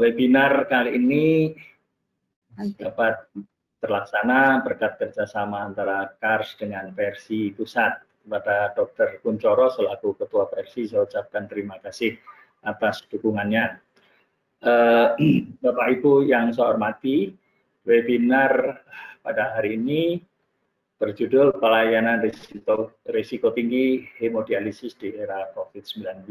Webinar kali ini dapat terlaksana berkat kerjasama antara KARS dengan Persi Pusat. Kepada Dr. Kuncoro selaku Ketua Persi, saya ucapkan terima kasih atas dukungannya. Bapak Ibu yang saya hormati, webinar pada hari ini berjudul Pelayanan Risiko Tinggi Hemodialisis di Era COVID-19.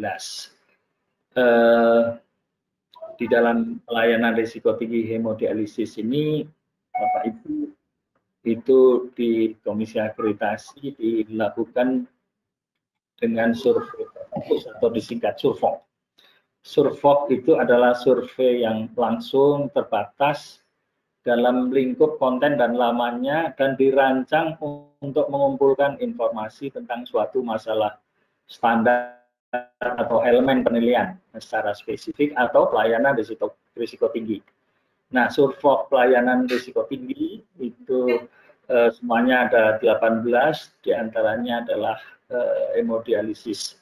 Di dalam pelayanan risiko tinggi hemodialisis ini, Bapak Ibu, itu di Komisi Akreditasi dilakukan dengan survei terfokus atau disingkat survok. Survok itu adalah survei yang langsung terbatas dalam lingkup konten dan lamanya dan dirancang untuk mengumpulkan informasi tentang suatu masalah standar atau elemen penilaian secara spesifik atau pelayanan risiko tinggi. Nah, survei pelayanan risiko tinggi itu semuanya ada 18, diantaranya adalah hemodialisis.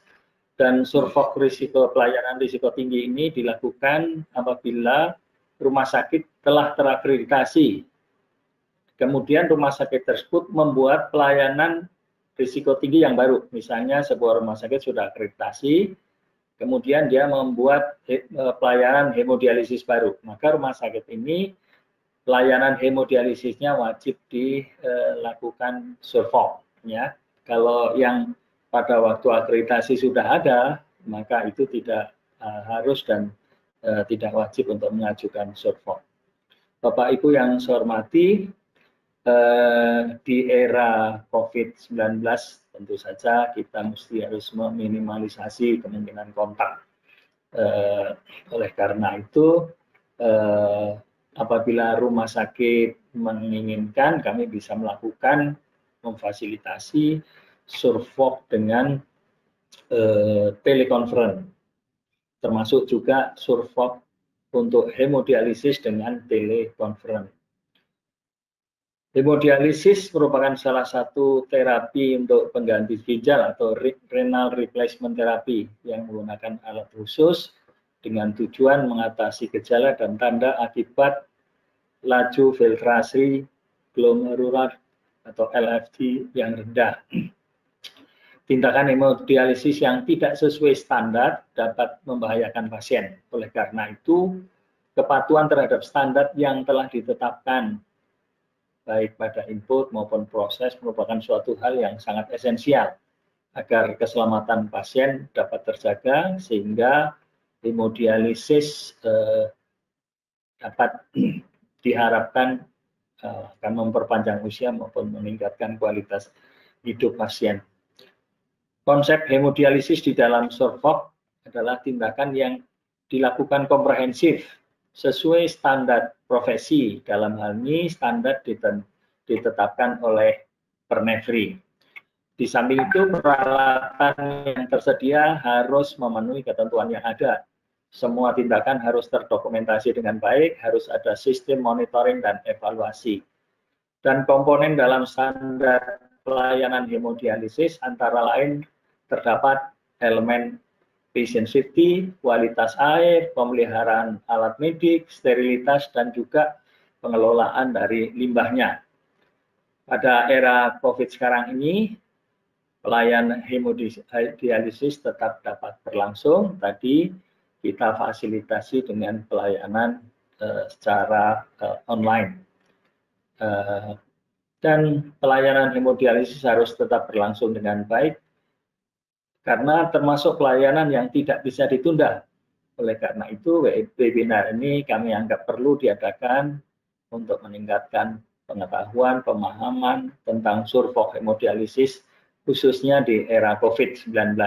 Dan survei pelayanan risiko tinggi ini dilakukan apabila rumah sakit telah terakreditasi. Kemudian rumah sakit tersebut membuat pelayanan risiko tinggi yang baru. Misalnya sebuah rumah sakit sudah akreditasi, kemudian dia membuat pelayanan hemodialisis baru. Maka rumah sakit ini pelayanan hemodialisisnya wajib dilakukan survei. Ya. Kalau yang pada waktu akreditasi sudah ada, maka itu tidak harus dan tidak wajib untuk mengajukan survei. Bapak Ibu yang saya hormati, di era COVID-19 tentu saja kita mesti harus meminimalisasi kemungkinan kontak. Oleh karena itu, apabila rumah sakit menginginkan, kami bisa melakukan memfasilitasi survei dengan telekonferensi, termasuk juga survei untuk hemodialisis dengan telekonferensi. Hemodialisis merupakan salah satu terapi untuk pengganti ginjal atau renal replacement therapy yang menggunakan alat khusus dengan tujuan mengatasi gejala dan tanda akibat laju filtrasi glomerular atau LFT yang rendah. Tindakan hemodialisis yang tidak sesuai standar dapat membahayakan pasien. Oleh karena itu, kepatuhan terhadap standar yang telah ditetapkan baik pada input maupun proses merupakan suatu hal yang sangat esensial agar keselamatan pasien dapat terjaga sehingga hemodialisis dapat diharapkan akan memperpanjang usia maupun meningkatkan kualitas hidup pasien. Konsep hemodialisis di dalam survei adalah tindakan yang dilakukan komprehensif sesuai standar profesi, dalam hal ini standar ditetapkan oleh Pernefri. Di samping itu, peralatan yang tersedia harus memenuhi ketentuan yang ada. Semua tindakan harus terdokumentasi dengan baik, harus ada sistem monitoring dan evaluasi. Dan komponen dalam standar pelayanan hemodialisis antara lain terdapat elemen patient safety, kualitas air, pemeliharaan alat medik, sterilitas, dan juga pengelolaan dari limbahnya. Pada era COVID sekarang ini, pelayanan hemodialisis tetap dapat berlangsung. Tadi kita fasilitasi dengan pelayanan secara online. Dan pelayanan hemodialisis harus tetap berlangsung dengan baik, karena termasuk pelayanan yang tidak bisa ditunda. Oleh karena itu, webinar ini kami anggap perlu diadakan untuk meningkatkan pengetahuan, pemahaman tentang survei hemodialisis, khususnya di era COVID-19.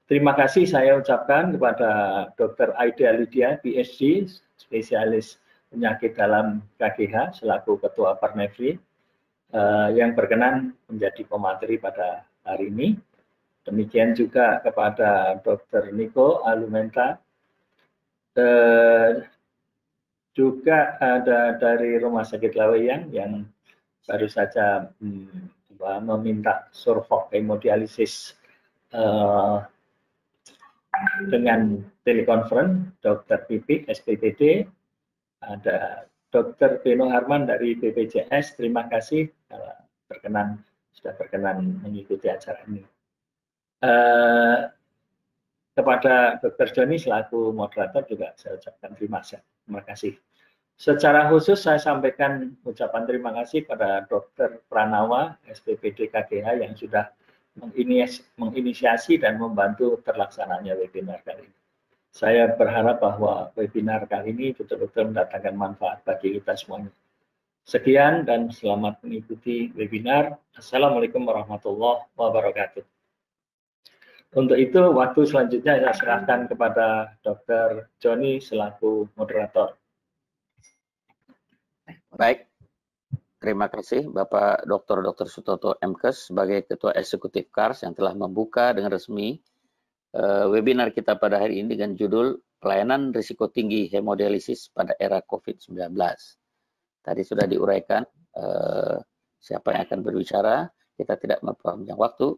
Terima kasih saya ucapkan kepada Dr. Aida Lydia, PhD, spesialis penyakit dalam KGH, selaku Ketua Pernefri, yang berkenan menjadi pemateri pada hari ini. Demikian juga kepada Dr. Niko Alumenta, juga ada dari Rumah Sakit Laweyang yang baru saja meminta survei hemodialisis dengan telekonferensi Dr. Pipik SPPD, ada Dr. Beno Harman dari BPJS. Terima kasih sudah berkenan mengikuti acara ini. Kepada Dr. Joni selaku moderator juga saya ucapkan terima kasih. Secara khusus saya sampaikan ucapan terima kasih pada Dr. Pranawa SPPD KGH yang sudah menginisiasi dan membantu terlaksananya webinar kali ini. Saya berharap bahwa webinar kali ini betul-betul mendatangkan manfaat bagi kita semuanya. Sekian dan selamat mengikuti webinar. Assalamualaikum warahmatullahi wabarakatuh. Untuk itu, waktu selanjutnya saya serahkan kepada Dr. Joni selaku moderator. Baik, terima kasih Bapak Dr. Sutoto MKes sebagai Ketua Eksekutif KARS yang telah membuka dengan resmi webinar kita pada hari ini dengan judul Pelayanan Risiko Tinggi Hemodialisis pada Era COVID-19. Tadi sudah diuraikan siapa yang akan berbicara, kita tidak memperpanjang waktu.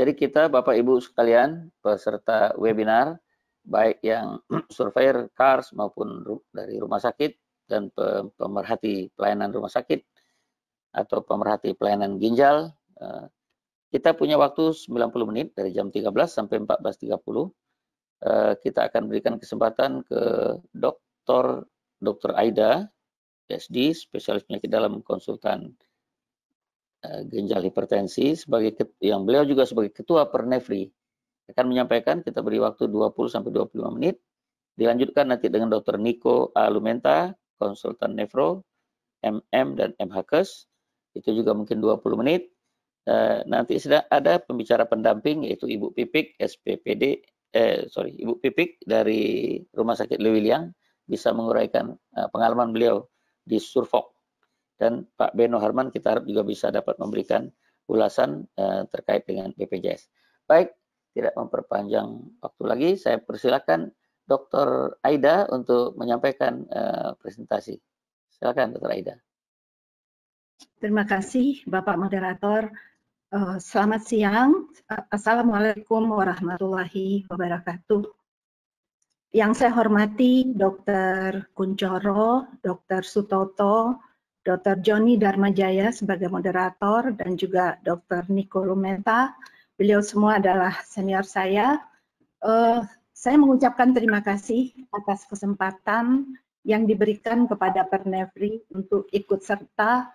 Jadi kita Bapak Ibu sekalian peserta webinar, baik yang surveyor KARS maupun dari rumah sakit dan pemerhati pelayanan rumah sakit atau pemerhati pelayanan ginjal, kita punya waktu 90 menit dari jam 13 sampai 14.30. Kita akan berikan kesempatan ke Dr. Aida, PhD, spesialis penyakit dalam konsultan ginjal hipertensi, yang beliau juga sebagai ketua Pernefri akan menyampaikan. Kita beri waktu 20 sampai 25 menit. Dilanjutkan nanti dengan Dr. Niko Alumenta, konsultan nefro, MM dan MHKes, itu juga mungkin 20 menit. Nanti sudah ada pembicara pendamping yaitu Ibu Pipik SPPD, Ibu Pipik dari Rumah Sakit Lewiliang, bisa menguraikan pengalaman beliau di Survok. Dan Pak Beno Harman kita harap juga bisa dapat memberikan ulasan terkait dengan BPJS. Baik, tidak memperpanjang waktu lagi, saya persilakan Dr. Aida untuk menyampaikan presentasi. Silakan Dr. Aida. Terima kasih Bapak Moderator. Selamat siang. Assalamualaikum warahmatullahi wabarakatuh. Yang saya hormati Dr. Kuncoro, Dr. Sutoto, Dr. Joni Darmajaya sebagai moderator, dan juga Dr. Niko Lumenta. Beliau semua adalah senior saya. Saya mengucapkan terima kasih atas kesempatan yang diberikan kepada Pernefri untuk ikut serta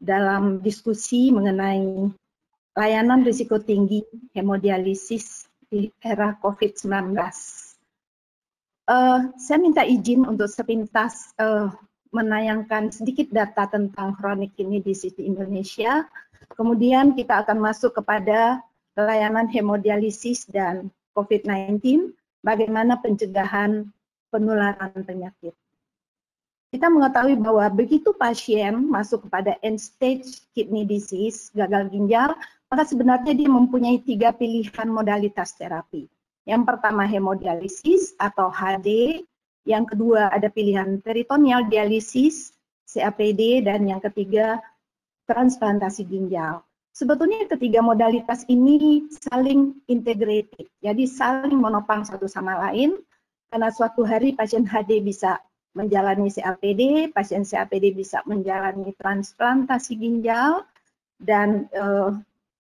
dalam diskusi mengenai layanan risiko tinggi hemodialisis di era COVID-19. Saya minta izin untuk sepintas menayangkan sedikit data tentang kronik kidney disease di Indonesia. Kemudian kita akan masuk kepada layanan hemodialisis dan COVID-19, bagaimana pencegahan penularan penyakit. Kita mengetahui bahwa begitu pasien masuk kepada end stage kidney disease, gagal ginjal, maka sebenarnya dia mempunyai 3 pilihan modalitas terapi. Yang pertama hemodialisis atau HD, yang kedua ada pilihan peritoneal dialisis, CAPD, dan yang ketiga transplantasi ginjal. Sebetulnya ketiga modalitas ini saling integrated, jadi saling menopang satu sama lain, karena suatu hari pasien HD bisa menjalani CAPD, pasien CAPD bisa menjalani transplantasi ginjal, dan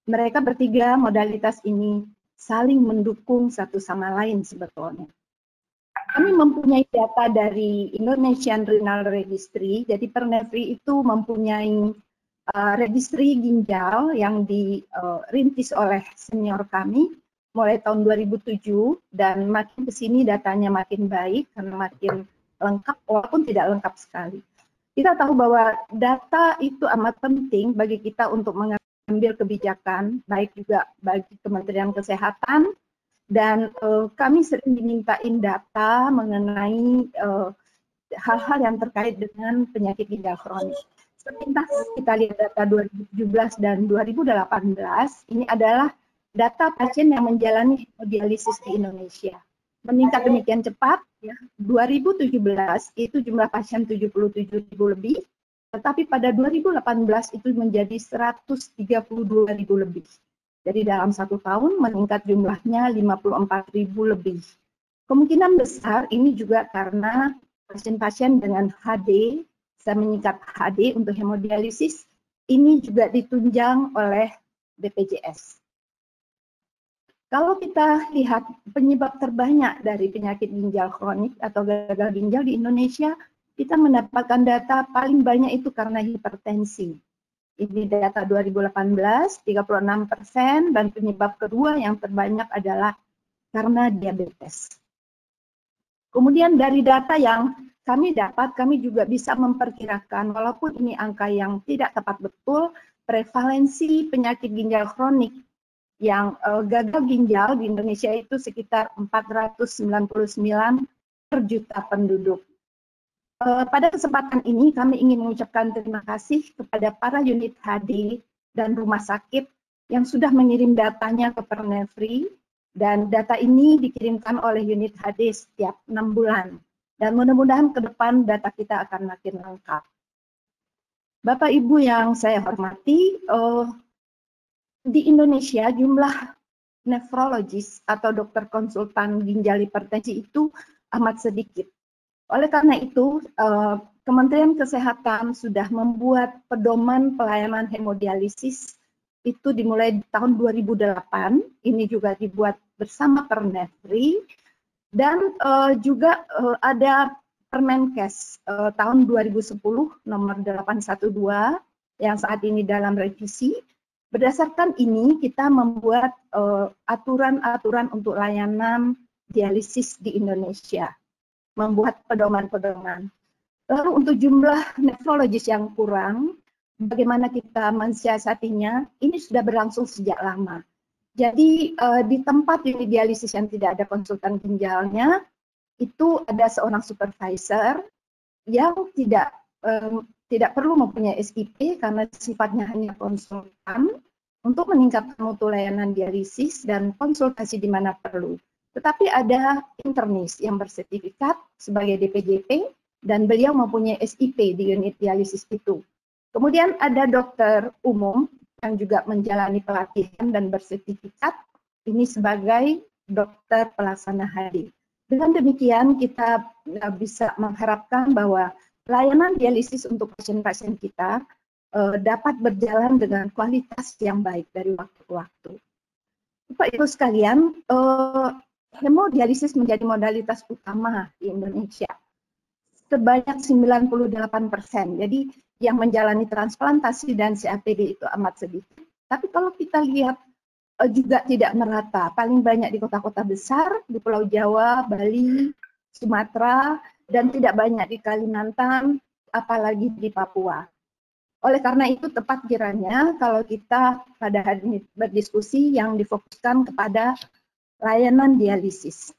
mereka bertiga modalitas ini saling mendukung satu sama lain sebetulnya. Kami mempunyai data dari Indonesian Renal Registry, jadi Pernefri itu mempunyai registry ginjal yang dirintis oleh senior kami mulai tahun 2007, dan makin ke sini datanya makin baik karena makin lengkap walaupun tidak lengkap sekali. Kita tahu bahwa data itu amat penting bagi kita untuk mengambil kebijakan, baik juga bagi Kementerian Kesehatan, dan kami sering dimintain data mengenai hal-hal yang terkait dengan penyakit ginjal kronik. Sepintas kita lihat data 2017 dan 2018, ini adalah data pasien yang menjalani hemodialisis di Indonesia. Meningkat demikian cepat, ya. 2017 itu jumlah pasien 77.000 lebih, tetapi pada 2018 itu menjadi 132.000 lebih. Jadi dalam 1 tahun meningkat jumlahnya 54.000 lebih. Kemungkinan besar ini juga karena pasien-pasien dengan HD, saya meningkat HD untuk hemodialisis, ini juga ditunjang oleh BPJS. Kalau kita lihat penyebab terbanyak dari penyakit ginjal kronik atau gagal ginjal di Indonesia, kita mendapatkan data paling banyak itu karena hipertensi. Ini data 2018, 36%, dan penyebab kedua yang terbanyak adalah karena diabetes. Kemudian dari data yang kami dapat, kami juga bisa memperkirakan, walaupun ini angka yang tidak tepat betul, prevalensi penyakit ginjal kronik yang gagal ginjal di Indonesia itu sekitar 499 per juta penduduk. Pada kesempatan ini kami ingin mengucapkan terima kasih kepada para unit HD dan rumah sakit yang sudah mengirim datanya ke Pernefri, dan data ini dikirimkan oleh unit HD setiap 6 bulan. Dan mudah-mudahan ke depan data kita akan makin lengkap. Bapak Ibu yang saya hormati, di Indonesia jumlah nefrologis atau dokter konsultan ginjal hipertensi itu amat sedikit. Oleh karena itu, Kementerian Kesehatan sudah membuat pedoman pelayanan hemodialisis itu dimulai di tahun 2008, ini juga dibuat bersama Pernefri, dan juga ada Permenkes tahun 2010 nomor 812 yang saat ini dalam revisi. Berdasarkan ini, kita membuat aturan-aturan untuk layanan dialisis di Indonesia, membuat pedoman-pedoman. Lalu untuk jumlah nefrologis yang kurang, bagaimana kita mensiasatinya, ini sudah berlangsung sejak lama. Jadi di tempat unit dialisis yang tidak ada konsultan ginjalnya, itu ada seorang supervisor yang tidak perlu mempunyai SIP karena sifatnya hanya konsultan untuk meningkatkan mutu layanan dialisis dan konsultasi di mana perlu. Tetapi ada internis yang bersertifikat sebagai DPJP dan beliau mempunyai SIP di unit dialisis itu. Kemudian ada dokter umum yang juga menjalani pelatihan dan bersertifikat, ini sebagai dokter pelaksana HD. Dengan demikian kita bisa mengharapkan bahwa layanan dialisis untuk pasien-pasien kita dapat berjalan dengan kualitas yang baik dari waktu ke waktu. Bapak Ibu sekalian, hemodialisis menjadi modalitas utama di Indonesia. Sebanyak 98%. Jadi yang menjalani transplantasi dan CAPD itu amat sedikit. Tapi kalau kita lihat juga tidak merata, paling banyak di kota-kota besar, di Pulau Jawa, Bali, Sumatera, dan tidak banyak di Kalimantan, apalagi di Papua. Oleh karena itu tepat kiranya kalau kita pada hari ini berdiskusi yang difokuskan kepada layanan dialisis.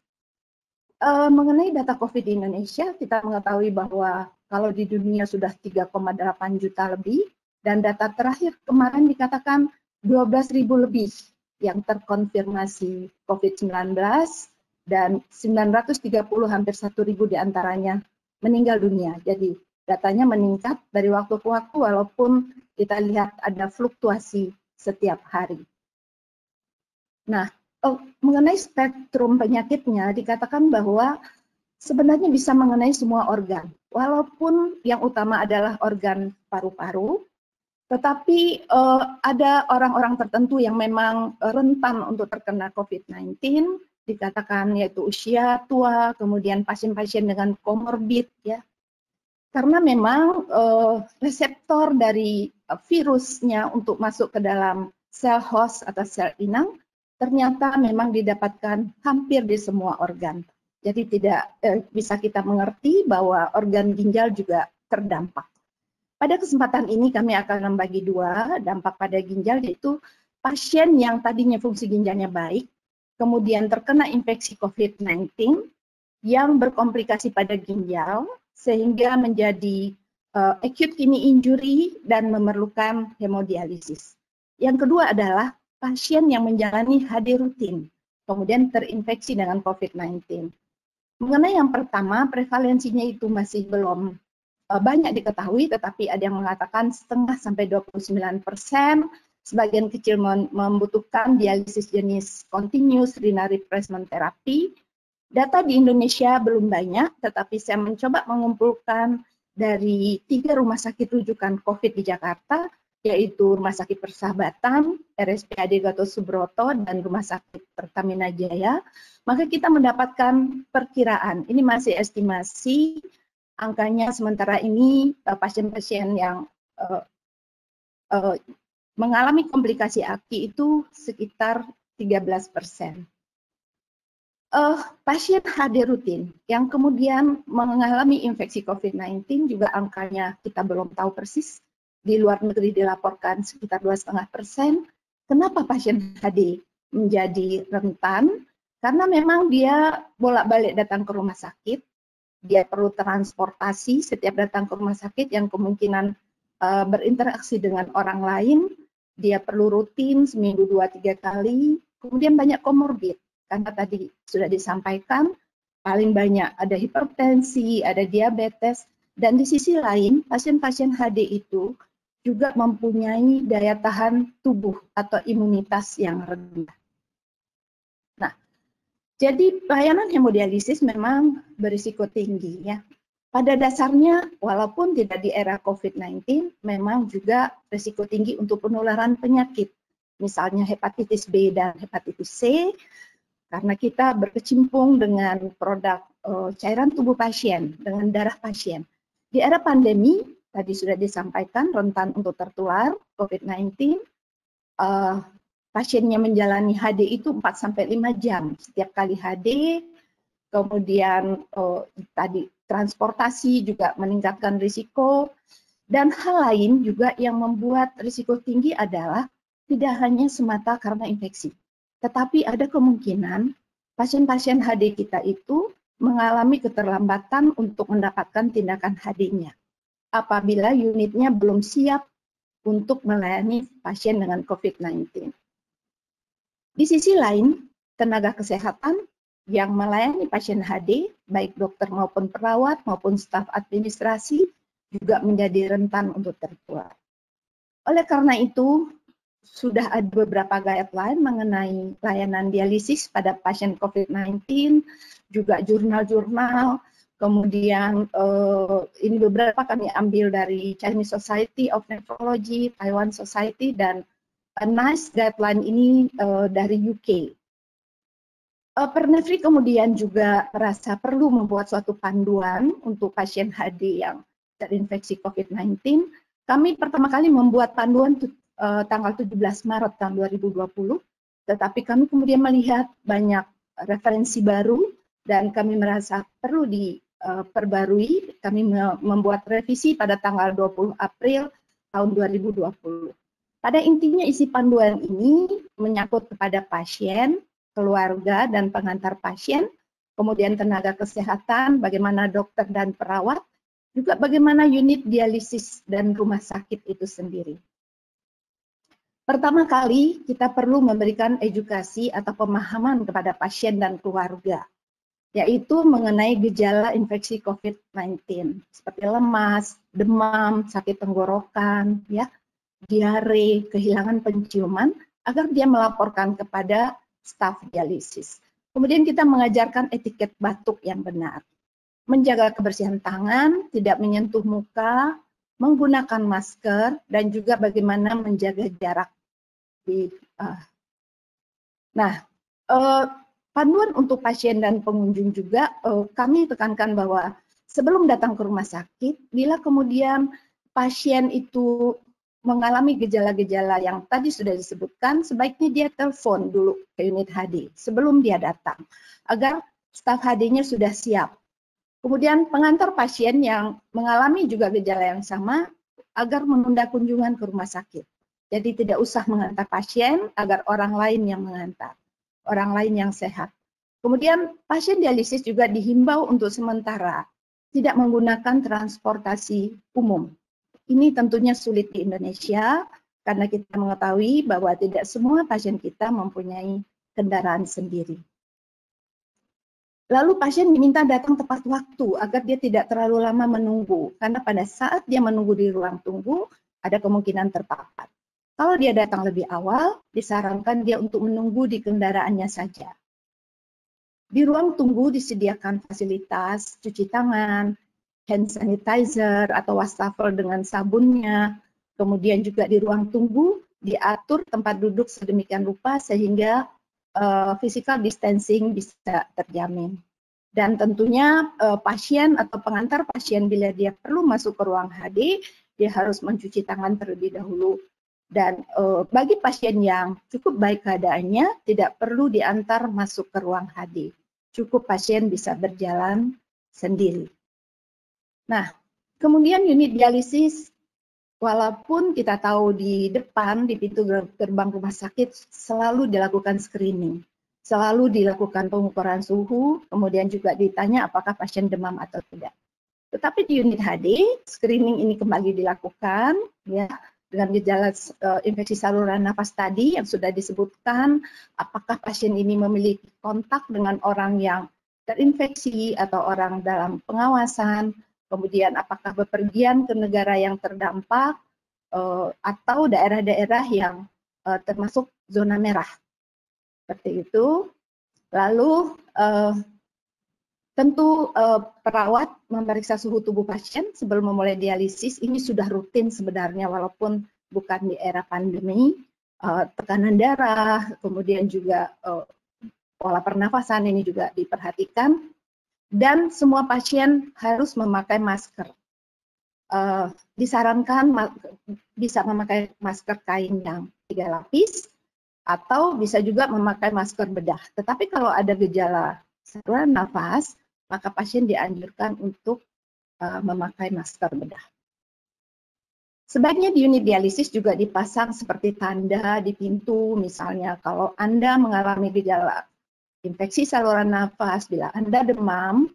Mengenai data COVID di Indonesia, kita mengetahui bahwa kalau di dunia sudah 3,8 juta lebih, dan data terakhir kemarin dikatakan 12.000 lebih yang terkonfirmasi COVID-19, dan 930 hampir 1.000 diantaranya meninggal dunia. Jadi datanya meningkat dari waktu ke waktu walaupun kita lihat ada fluktuasi setiap hari. Nah, mengenai spektrum penyakitnya dikatakan bahwa sebenarnya bisa mengenai semua organ. Walaupun yang utama adalah organ paru-paru, tetapi ada orang-orang tertentu yang memang rentan untuk terkena COVID-19, dikatakan yaitu usia tua, kemudian pasien-pasien dengan komorbid, ya. Karena memang reseptor dari virusnya untuk masuk ke dalam sel host atau sel inang ternyata memang didapatkan hampir di semua organ. Jadi tidak bisa kita mengerti bahwa organ ginjal juga terdampak. Pada kesempatan ini kami akan membagi dua dampak pada ginjal, yaitu pasien yang tadinya fungsi ginjalnya baik, kemudian terkena infeksi COVID-19 yang berkomplikasi pada ginjal, sehingga menjadi acute kidney injury dan memerlukan hemodialisis. Yang kedua adalah pasien yang menjalani HD rutin, kemudian terinfeksi dengan COVID-19. Mengenai yang pertama, prevalensinya itu masih belum banyak diketahui, tetapi ada yang mengatakan 0,5–29%, sebagian kecil membutuhkan dialisis jenis continuous renal replacement therapy, Data di Indonesia belum banyak, tetapi saya mencoba mengumpulkan dari 3 rumah sakit rujukan COVID di Jakarta, yaitu Rumah Sakit Persahabatan, RSPAD Gatot Subroto, dan Rumah Sakit Pertamina Jaya. Maka kita mendapatkan perkiraan, ini masih estimasi, angkanya sementara ini pasien-pasien yang mengalami komplikasi AKI itu sekitar 13%. Pasien HD rutin yang kemudian mengalami infeksi COVID-19 juga angkanya kita belum tahu persis. Di luar negeri dilaporkan sekitar 2,5%. Kenapa pasien HD menjadi rentan? Karena memang dia bolak-balik datang ke rumah sakit, dia perlu transportasi setiap datang ke rumah sakit yang kemungkinan berinteraksi dengan orang lain, dia perlu rutin seminggu 2-3 kali, kemudian banyak komorbid. Karena tadi sudah disampaikan, paling banyak ada hipertensi, ada diabetes, dan di sisi lain pasien-pasien HD itu juga mempunyai daya tahan tubuh atau imunitas yang rendah. Nah, jadi pelayanan hemodialisis memang berisiko tinggi ya. Pada dasarnya, walaupun tidak di era COVID-19, memang juga risiko tinggi untuk penularan penyakit, misalnya hepatitis B dan hepatitis C, karena kita berkecimpung dengan produk cairan tubuh pasien, dengan darah pasien. Di era pandemi, tadi sudah disampaikan, rentan untuk tertular COVID-19, pasiennya menjalani HD itu 4-5 jam setiap kali HD, kemudian tadi transportasi juga meningkatkan risiko, dan hal lain juga yang membuat risiko tinggi adalah tidak hanya semata karena infeksi, tetapi ada kemungkinan pasien-pasien HD kita itu mengalami keterlambatan untuk mendapatkan tindakan HD-nya apabila unitnya belum siap untuk melayani pasien dengan COVID-19. Di sisi lain, tenaga kesehatan yang melayani pasien HD, baik dokter maupun perawat maupun staf administrasi, juga menjadi rentan untuk tertular. Oleh karena itu, sudah ada beberapa guideline mengenai layanan dialisis pada pasien COVID-19, juga jurnal-jurnal, kemudian ini beberapa kami ambil dari Chinese Society of Nephrology, Taiwan Society, dan NICE guideline ini dari UK. Pernefri kemudian juga merasa perlu membuat suatu panduan untuk pasien HD yang terinfeksi COVID-19. Kami pertama kali membuat panduan tanggal 17 Maret tahun 2020, tetapi kami kemudian melihat banyak referensi baru dan kami merasa perlu diperbarui. Kami membuat revisi pada tanggal 20 April tahun 2020. Pada intinya isi panduan ini menyangkut kepada pasien, keluarga, dan pengantar pasien, kemudian tenaga kesehatan, bagaimana dokter dan perawat, juga bagaimana unit dialisis dan rumah sakit itu sendiri. Pertama kali, kita perlu memberikan edukasi atau pemahaman kepada pasien dan keluarga, yaitu mengenai gejala infeksi COVID-19, seperti lemas, demam, sakit tenggorokan, ya, diare, kehilangan penciuman, agar dia melaporkan kepada staf dialisis. Kemudian kita mengajarkan etiket batuk yang benar, menjaga kebersihan tangan, tidak menyentuh muka, menggunakan masker, dan juga bagaimana menjaga jarak. Panduan untuk pasien dan pengunjung juga kami tekankan bahwa sebelum datang ke rumah sakit, bila kemudian pasien itu mengalami gejala-gejala yang tadi sudah disebutkan, sebaiknya dia telepon dulu ke unit HD sebelum dia datang, agar staf HD-nya sudah siap. Kemudian pengantar pasien yang mengalami juga gejala yang sama, agar menunda kunjungan ke rumah sakit. Jadi tidak usah mengantar pasien, agar orang lain yang mengantar, orang lain yang sehat. Kemudian pasien dialisis juga dihimbau untuk sementara tidak menggunakan transportasi umum. Ini tentunya sulit di Indonesia, karena kita mengetahui bahwa tidak semua pasien kita mempunyai kendaraan sendiri. Lalu pasien diminta datang tepat waktu agar dia tidak terlalu lama menunggu, karena pada saat dia menunggu di ruang tunggu, ada kemungkinan terpapar. Kalau dia datang lebih awal, disarankan dia untuk menunggu di kendaraannya saja. Di ruang tunggu disediakan fasilitas cuci tangan, hand sanitizer atau wastafel dengan sabunnya. Kemudian juga di ruang tunggu diatur tempat duduk sedemikian rupa sehingga physical distancing bisa terjamin. Dan tentunya pasien atau pengantar pasien bila dia perlu masuk ke ruang HD, dia harus mencuci tangan terlebih dahulu. Dan bagi pasien yang cukup baik keadaannya, tidak perlu diantar masuk ke ruang HD. Cukup pasien bisa berjalan sendiri. Nah, kemudian unit dialisis, walaupun kita tahu di depan, di pintu gerbang rumah sakit, selalu dilakukan screening. Selalu dilakukan pengukuran suhu, kemudian juga ditanya apakah pasien demam atau tidak. Tetapi di unit HD, screening ini kembali dilakukan, ya, dengan gejala infeksi saluran nafas tadi yang sudah disebutkan, apakah pasien ini memiliki kontak dengan orang yang terinfeksi atau orang dalam pengawasan, kemudian apakah bepergian ke negara yang terdampak atau daerah-daerah yang termasuk zona merah. Seperti itu. Lalu tentu perawat memeriksa suhu tubuh pasien sebelum memulai dialisis. Ini sudah rutin sebenarnya walaupun bukan di era pandemi. Tekanan darah, kemudian juga pola pernafasan ini juga diperhatikan. Dan semua pasien harus memakai masker. Disarankan bisa memakai masker kain yang 3 lapis, atau bisa juga memakai masker bedah. Tetapi kalau ada gejala saluran nafas, maka pasien dianjurkan untuk memakai masker bedah. Sebaiknya di unit dialisis juga dipasang seperti tanda di pintu, misalnya kalau Anda mengalami gejala infeksi saluran nafas, bila Anda demam,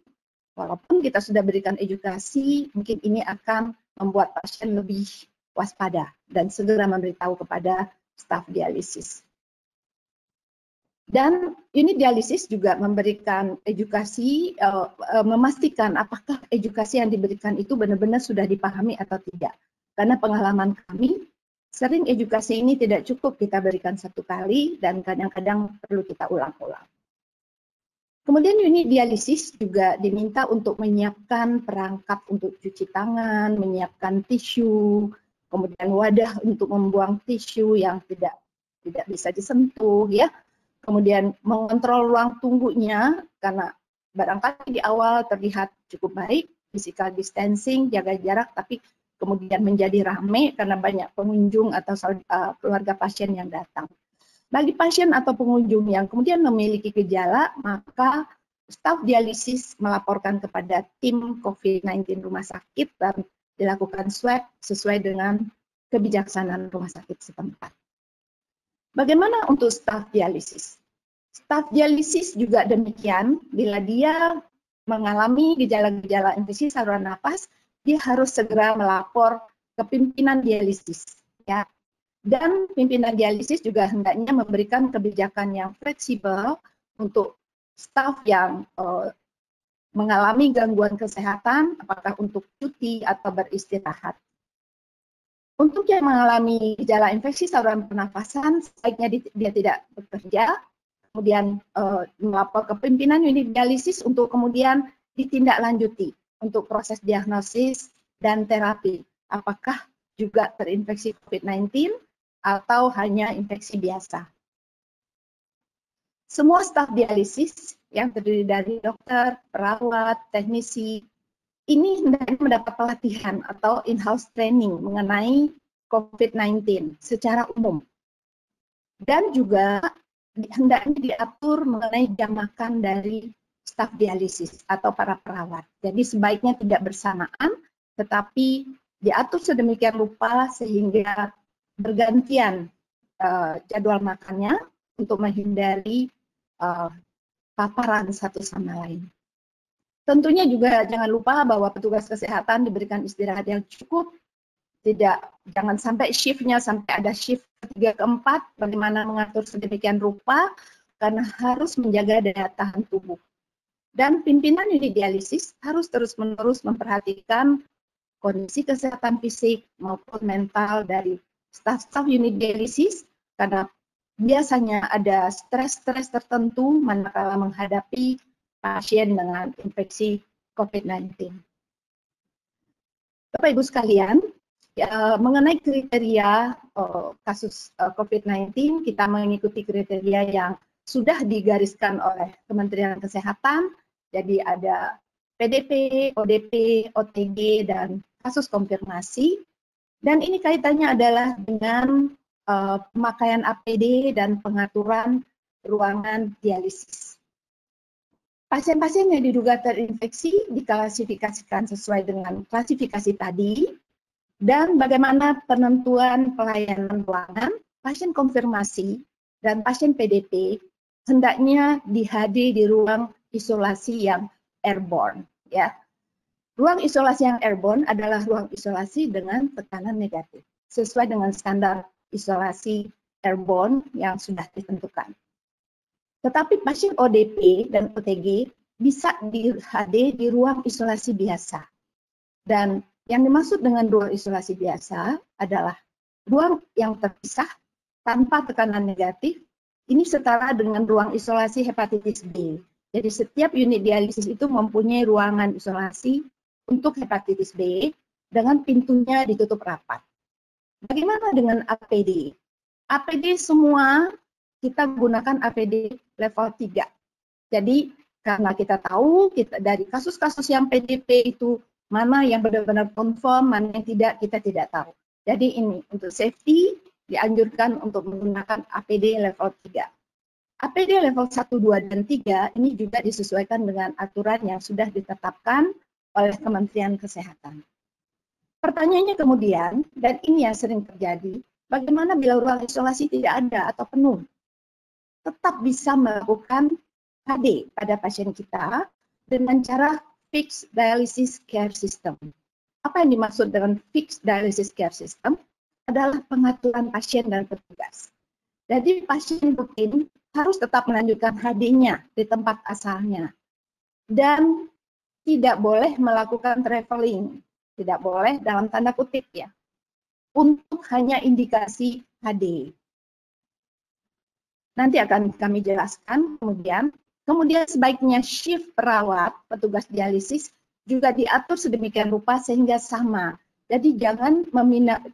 walaupun kita sudah berikan edukasi, mungkin ini akan membuat pasien lebih waspada dan segera memberitahu kepada staf dialisis. Dan unit dialisis juga memberikan edukasi, memastikan apakah edukasi yang diberikan itu benar-benar sudah dipahami atau tidak. Karena pengalaman kami, sering edukasi ini tidak cukup kita berikan satu kali dan kadang-kadang perlu kita ulang-ulang. Kemudian unit dialisis juga diminta untuk menyiapkan perangkat untuk cuci tangan, menyiapkan tisu, kemudian wadah untuk membuang tisu yang tidak bisa disentuh, ya. Kemudian mengontrol ruang tunggunya, karena barangkali di awal terlihat cukup baik, physical distancing, jaga jarak, tapi kemudian menjadi ramai karena banyak pengunjung atau keluarga pasien yang datang. Bagi pasien atau pengunjung yang kemudian memiliki gejala, maka staf dialisis melaporkan kepada tim COVID-19 rumah sakit dan dilakukan swab sesuai dengan kebijaksanaan rumah sakit setempat. Bagaimana untuk staf dialisis? Staf dialisis juga demikian, bila dia mengalami gejala-gejala infeksi saluran nafas, dia harus segera melapor ke pimpinan dialisis, ya. Dan pimpinan dialisis juga hendaknya memberikan kebijakan yang fleksibel untuk staf yang mengalami gangguan kesehatan, apakah untuk cuti atau beristirahat. Untuk yang mengalami gejala infeksi saluran pernafasan, sebaiknya dia tidak bekerja, kemudian melapor ke pimpinan unit dialisis untuk kemudian ditindaklanjuti untuk proses diagnosis dan terapi. Apakah juga terinfeksi COVID-19 atau hanya infeksi biasa. Semua staf dialisis yang terdiri dari dokter, perawat, teknisi, ini hendaknya mendapat pelatihan atau in-house training mengenai COVID-19 secara umum. Dan juga hendaknya diatur mengenai jam makan dari staf dialisis atau para perawat. Jadi sebaiknya tidak bersamaan, tetapi diatur sedemikian rupa sehingga bergantian jadwal makannya untuk menghindari paparan satu sama lain. Tentunya juga jangan lupa bahwa petugas kesehatan diberikan istirahat yang cukup, jangan sampai shiftnya sampai ada shift ketiga keempat, bagaimana mengatur sedemikian rupa, karena harus menjaga daya tahan tubuh. Dan pimpinan unit dialisis harus terus-menerus memperhatikan kondisi kesehatan fisik maupun mental dari staf-staf unit dialisis, karena biasanya ada stres-stres tertentu manakala menghadapi pasien dengan infeksi COVID-19. Bapak Ibu sekalian, mengenai kriteria kasus COVID-19, kita mengikuti kriteria yang sudah digariskan oleh Kementerian Kesehatan. Jadi ada PDP, ODP, OTG, dan kasus konfirmasi. Dan ini kaitannya adalah dengan pemakaian APD dan pengaturan ruangan dialisis. Pasien-pasien yang diduga terinfeksi diklasifikasikan sesuai dengan klasifikasi tadi, dan bagaimana penentuan pelayanan ruangan, pasien konfirmasi, dan pasien PDP hendaknya di-HD di ruang isolasi yang airborne. Ya. Ruang isolasi yang airborne adalah ruang isolasi dengan tekanan negatif, sesuai dengan standar isolasi airborne yang sudah ditentukan. Tetapi pasien ODP dan OTG bisa di-HD di ruang isolasi biasa. Dan yang dimaksud dengan ruang isolasi biasa adalah ruang yang terpisah tanpa tekanan negatif. Ini setara dengan ruang isolasi hepatitis B. Jadi setiap unit dialisis itu mempunyai ruangan isolasi untuk hepatitis B dengan pintunya ditutup rapat. Bagaimana dengan APD? APD semua kita gunakan APD level 3. Jadi karena kita tahu dari kasus-kasus yang PDP itu mana yang benar-benar confirm, mana yang tidak, kita tidak tahu. Jadi ini untuk safety dianjurkan untuk menggunakan APD level 3. APD level 1, 2, dan 3 ini juga disesuaikan dengan aturan yang sudah ditetapkan oleh Kementerian Kesehatan. Pertanyaannya kemudian, dan ini yang sering terjadi, bagaimana bila ruang isolasi tidak ada atau penuh? Tetap bisa melakukan HD pada pasien kita dengan cara fixed dialysis care system. Apa yang dimaksud dengan fixed dialysis care system? Adalah pengaturan pasien dan petugas. Jadi pasien rutin harus tetap melanjutkan HD-nya di tempat asalnya. Dan tidak boleh melakukan traveling. Tidak boleh dalam tanda kutip ya. Untuk hanya indikasi HD. Nanti akan kami jelaskan kemudian. Kemudian sebaiknya shift perawat, petugas dialisis juga diatur sedemikian rupa sehingga sama. Jadi jangan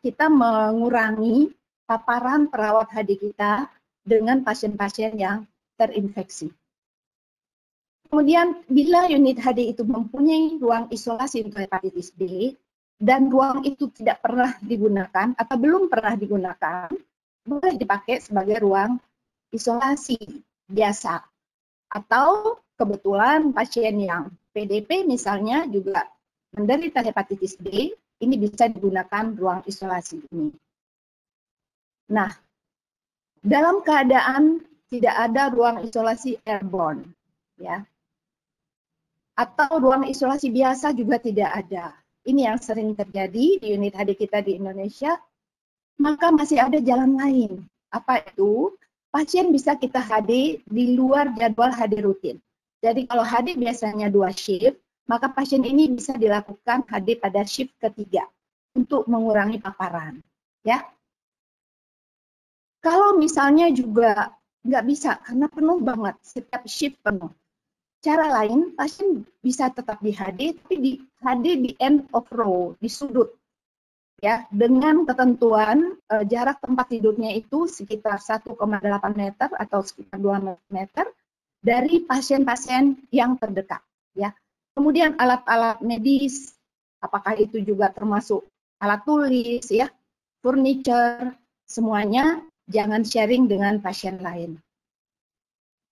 kita mengurangi paparan perawat HD kita dengan pasien-pasien yang terinfeksi. Kemudian bila unit HD itu mempunyai ruang isolasi untuk hepatitis B dan ruang itu tidak pernah digunakan atau belum pernah digunakan, boleh dipakai sebagai ruang isolasi biasa. Atau kebetulan pasien yang PDP misalnya juga menderita hepatitis B, ini bisa digunakan ruang isolasi ini. Nah, dalam keadaan tidak ada ruang isolasi airborne, ya, atau ruang isolasi biasa juga tidak ada. Ini yang sering terjadi di unit HD kita di Indonesia, maka masih ada jalan lain. Apa itu? Pasien bisa kita HD di luar jadwal HD rutin. Jadi kalau HD biasanya 2 shift, maka pasien ini bisa dilakukan HD pada shift ketiga untuk mengurangi paparan. Ya. Kalau misalnya juga nggak bisa karena penuh banget, setiap shift penuh. Cara lain, pasien bisa tetap di HD, tapi di HD di end of row, di sudut. Ya, dengan ketentuan jarak tempat tidurnya itu sekitar 1,8 meter atau sekitar 2 meter dari pasien-pasien yang terdekat. Ya. Kemudian alat-alat medis, apakah itu juga termasuk alat tulis, ya, furniture, semuanya jangan sharing dengan pasien lain.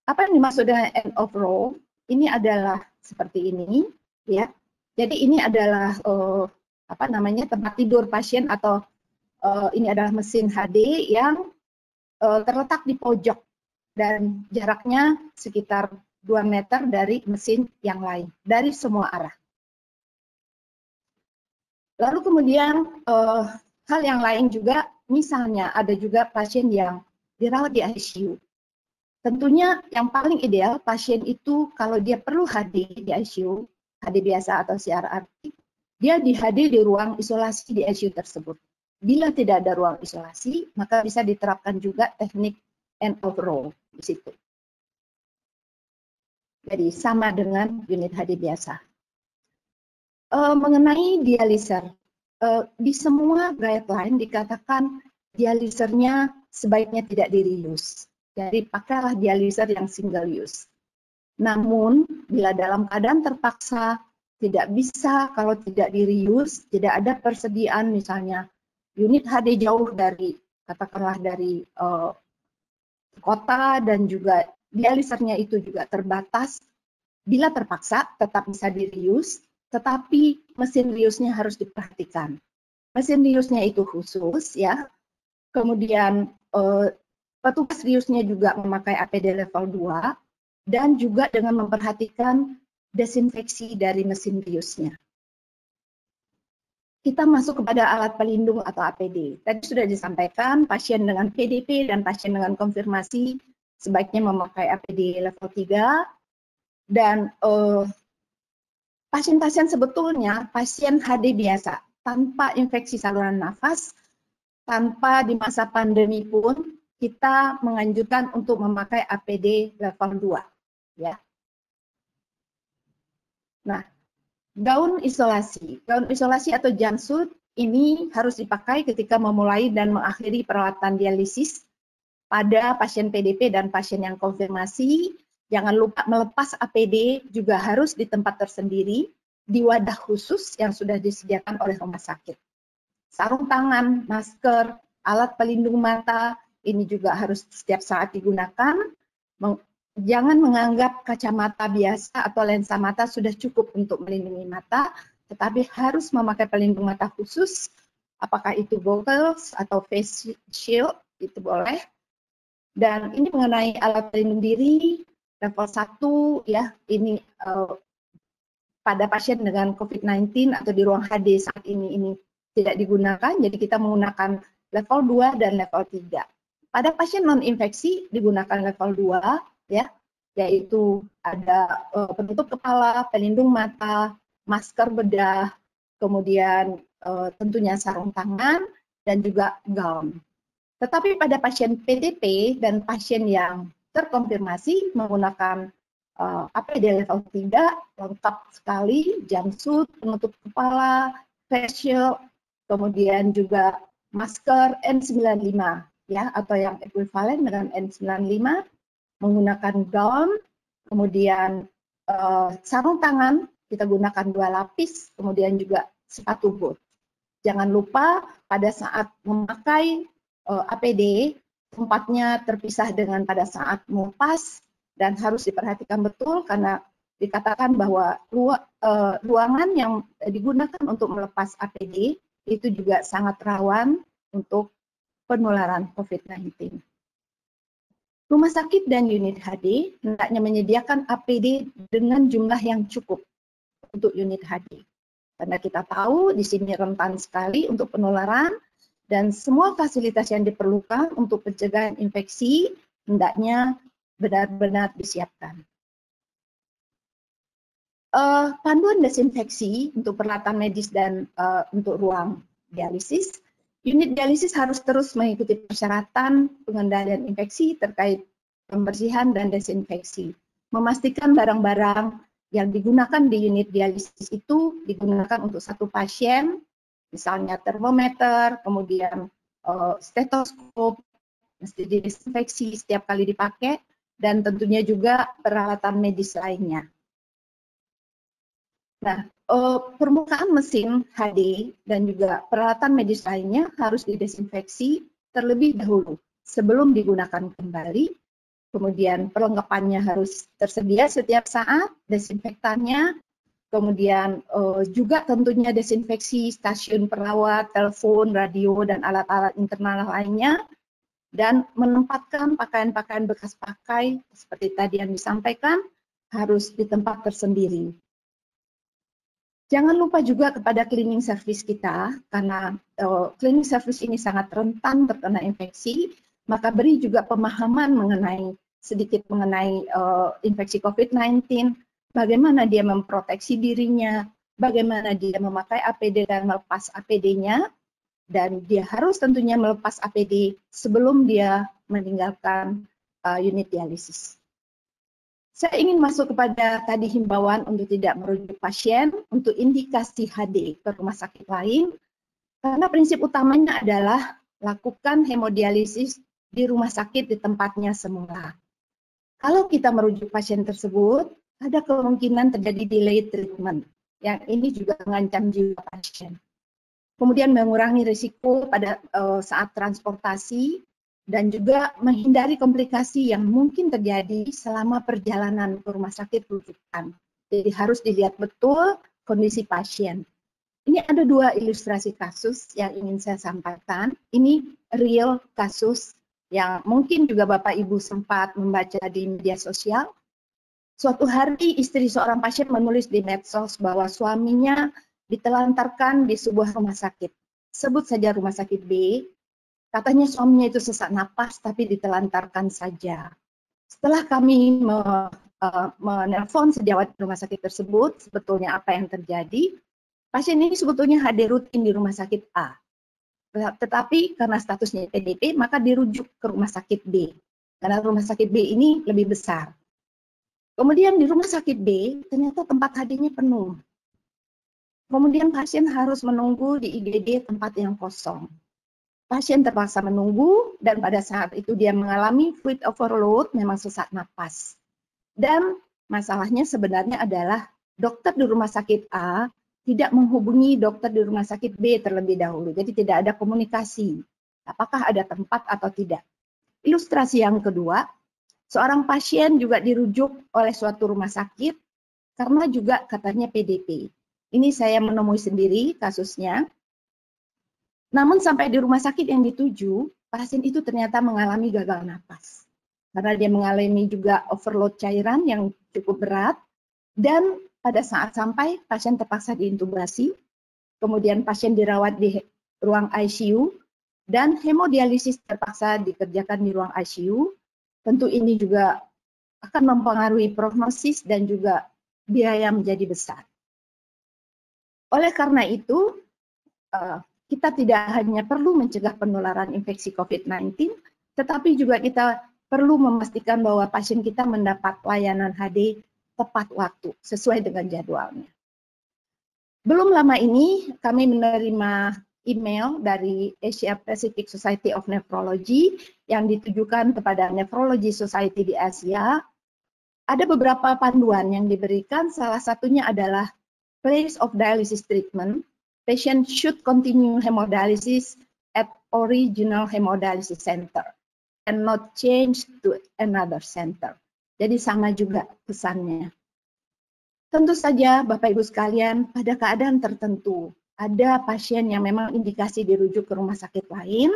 Apa yang dimaksud dengan end of row? Ini adalah seperti ini, ya. Jadi ini adalah tempat tidur pasien atau ini adalah mesin HD yang terletak di pojok dan jaraknya sekitar 2 meter dari mesin yang lain, dari semua arah. Lalu kemudian hal yang lain juga, misalnya ada juga pasien yang dirawat di ICU. Tentunya yang paling ideal pasien itu kalau dia perlu HD di ICU, HD biasa atau CRRT, dia di HD di ruang isolasi di ICU tersebut. Bila tidak ada ruang isolasi, maka bisa diterapkan juga teknik and overall di situ. Jadi sama dengan unit HD biasa. Mengenai dialiser, di semua guideline dikatakan dialisernya sebaiknya tidak di-reuse. Jadi pakailah dialiser yang single use. Namun bila dalam keadaan terpaksa tidak bisa, kalau tidak di-reuse, tidak ada persediaan misalnya unit HD jauh dari, katakanlah dari kota dan juga dialisernya itu juga terbatas, bila terpaksa tetap bisa di-reuse, tetapi mesin reuse-nya harus diperhatikan. Mesin reuse-nya itu khusus ya, kemudian petugas reuse-nya juga memakai APD level 2, dan juga dengan memperhatikan desinfeksi dari mesin reuse-nya. Kita masuk kepada alat pelindung atau APD. Tadi sudah disampaikan, pasien dengan PDP dan pasien dengan konfirmasi sebaiknya memakai APD level 3. Dan pasien-pasien sebetulnya pasien HD biasa, tanpa infeksi saluran nafas, tanpa di masa pandemi pun, kita menganjurkan untuk memakai APD level 2. Ya. Nah, gaun isolasi atau jumpsuit ini harus dipakai ketika memulai dan mengakhiri perawatan dialisis pada pasien PDP dan pasien yang konfirmasi. Jangan lupa melepas APD juga harus di tempat tersendiri, di wadah khusus yang sudah disediakan oleh rumah sakit. Sarung tangan, masker, alat pelindung mata, ini juga harus setiap saat digunakan. Jangan menganggap kacamata biasa atau lensa mata sudah cukup untuk melindungi mata, tetapi harus memakai pelindung mata khusus, apakah itu goggles atau face shield, itu boleh. Dan ini mengenai alat pelindung diri, level 1, ya, ini pada pasien dengan COVID-19 atau di ruang HD saat ini tidak digunakan, jadi kita menggunakan level 2 dan level 3. Pada pasien non-infeksi digunakan level 2, ya, yaitu ada penutup kepala, pelindung mata, masker bedah, kemudian tentunya sarung tangan, dan juga gaun. Tetapi pada pasien PDP dan pasien yang terkonfirmasi menggunakan APD level 3, lengkap sekali, jumpsuit, penutup kepala, face shield, kemudian juga masker N95, ya, atau yang ekuivalen dengan N95, menggunakan gaun, kemudian sarung tangan, kita gunakan 2 lapis, kemudian juga sepatu boot. Jangan lupa pada saat memakai APD, tempatnya terpisah dengan pada saat melepas, dan harus diperhatikan betul karena dikatakan bahwa ruangan yang digunakan untuk melepas APD itu juga sangat rawan untuk penularan COVID-19. Rumah sakit dan unit HD hendaknya menyediakan APD dengan jumlah yang cukup untuk unit HD. Karena kita tahu di sini rentan sekali untuk penularan dan semua fasilitas yang diperlukan untuk pencegahan infeksi hendaknya benar-benar disiapkan. Panduan desinfeksi untuk peralatan medis dan untuk ruang dialisis. Unit dialisis harus terus mengikuti persyaratan pengendalian infeksi terkait pembersihan dan desinfeksi. Memastikan barang-barang yang digunakan di unit dialisis itu digunakan untuk satu pasien, misalnya termometer, kemudian stetoskop, mesti didesinfeksi setiap kali dipakai, dan tentunya juga peralatan medis lainnya. Nah, permukaan mesin HD dan juga peralatan medis lainnya harus didesinfeksi terlebih dahulu sebelum digunakan kembali. Kemudian perlengkapannya harus tersedia setiap saat, desinfektannya, kemudian juga tentunya desinfeksi stasiun perawat, telepon, radio, dan alat-alat internal lainnya, dan menempatkan pakaian-pakaian bekas pakai seperti tadi yang disampaikan harus di tempat tersendiri. Jangan lupa juga kepada cleaning service kita, karena cleaning service ini sangat rentan terkena infeksi, maka beri juga pemahaman sedikit mengenai infeksi COVID-19, bagaimana dia memproteksi dirinya, bagaimana dia memakai APD dan melepas APD-nya, dan dia harus tentunya melepas APD sebelum dia meninggalkan unit dialisis. Saya ingin masuk kepada tadi himbauan untuk tidak merujuk pasien untuk indikasi HD ke rumah sakit lain, karena prinsip utamanya adalah lakukan hemodialisis di rumah sakit di tempatnya semula. Kalau kita merujuk pasien tersebut, ada kemungkinan terjadi delay treatment, yang ini juga mengancam jiwa pasien. Kemudian mengurangi risiko pada saat transportasi, dan juga menghindari komplikasi yang mungkin terjadi selama perjalanan ke rumah sakit rujukan. Jadi harus dilihat betul kondisi pasien. Ini ada 2 ilustrasi kasus yang ingin saya sampaikan. Ini real kasus yang mungkin juga Bapak Ibu sempat membaca di media sosial. Suatu hari istri seorang pasien menulis di medsos bahwa suaminya ditelantarkan di sebuah rumah sakit. Sebut saja rumah sakit B. Katanya suaminya itu sesak napas tapi ditelantarkan saja. Setelah kami menelpon sejawat rumah sakit tersebut, sebetulnya apa yang terjadi, pasien ini sebetulnya HD rutin di rumah sakit A. Tetapi karena statusnya PDP, maka dirujuk ke rumah sakit B. Karena rumah sakit B ini lebih besar. Kemudian di rumah sakit B, ternyata tempat HD-nya penuh. Kemudian pasien harus menunggu di IGD tempat yang kosong. Pasien terpaksa menunggu dan pada saat itu dia mengalami fluid overload, memang sesak napas. Dan masalahnya sebenarnya adalah dokter di rumah sakit A tidak menghubungi dokter di rumah sakit B terlebih dahulu. Jadi tidak ada komunikasi. Apakah ada tempat atau tidak. Ilustrasi yang kedua, seorang pasien juga dirujuk oleh suatu rumah sakit karena juga katanya PDP. Ini saya menemui sendiri kasusnya. Namun sampai di rumah sakit yang dituju, pasien itu ternyata mengalami gagal napas. Karena dia mengalami juga overload cairan yang cukup berat, dan pada saat sampai, pasien terpaksa diintubasi, kemudian pasien dirawat di ruang ICU, dan hemodialisis terpaksa dikerjakan di ruang ICU. Tentu ini juga akan mempengaruhi prognosis dan juga biaya menjadi besar. Oleh karena itu, kita tidak hanya perlu mencegah penularan infeksi COVID-19, tetapi juga kita perlu memastikan bahwa pasien kita mendapat layanan HD tepat waktu, sesuai dengan jadwalnya. Belum lama ini, kami menerima email dari Asia Pacific Society of Nephrology yang ditujukan kepada Nephrology Society di Asia. Ada beberapa panduan yang diberikan, salah satunya adalah place of dialysis treatment. Patient should continue hemodialysis at original hemodialysis center and not change to another center. Jadi sama juga pesannya. Tentu saja Bapak Ibu sekalian, pada keadaan tertentu ada pasien yang memang indikasi dirujuk ke rumah sakit lain,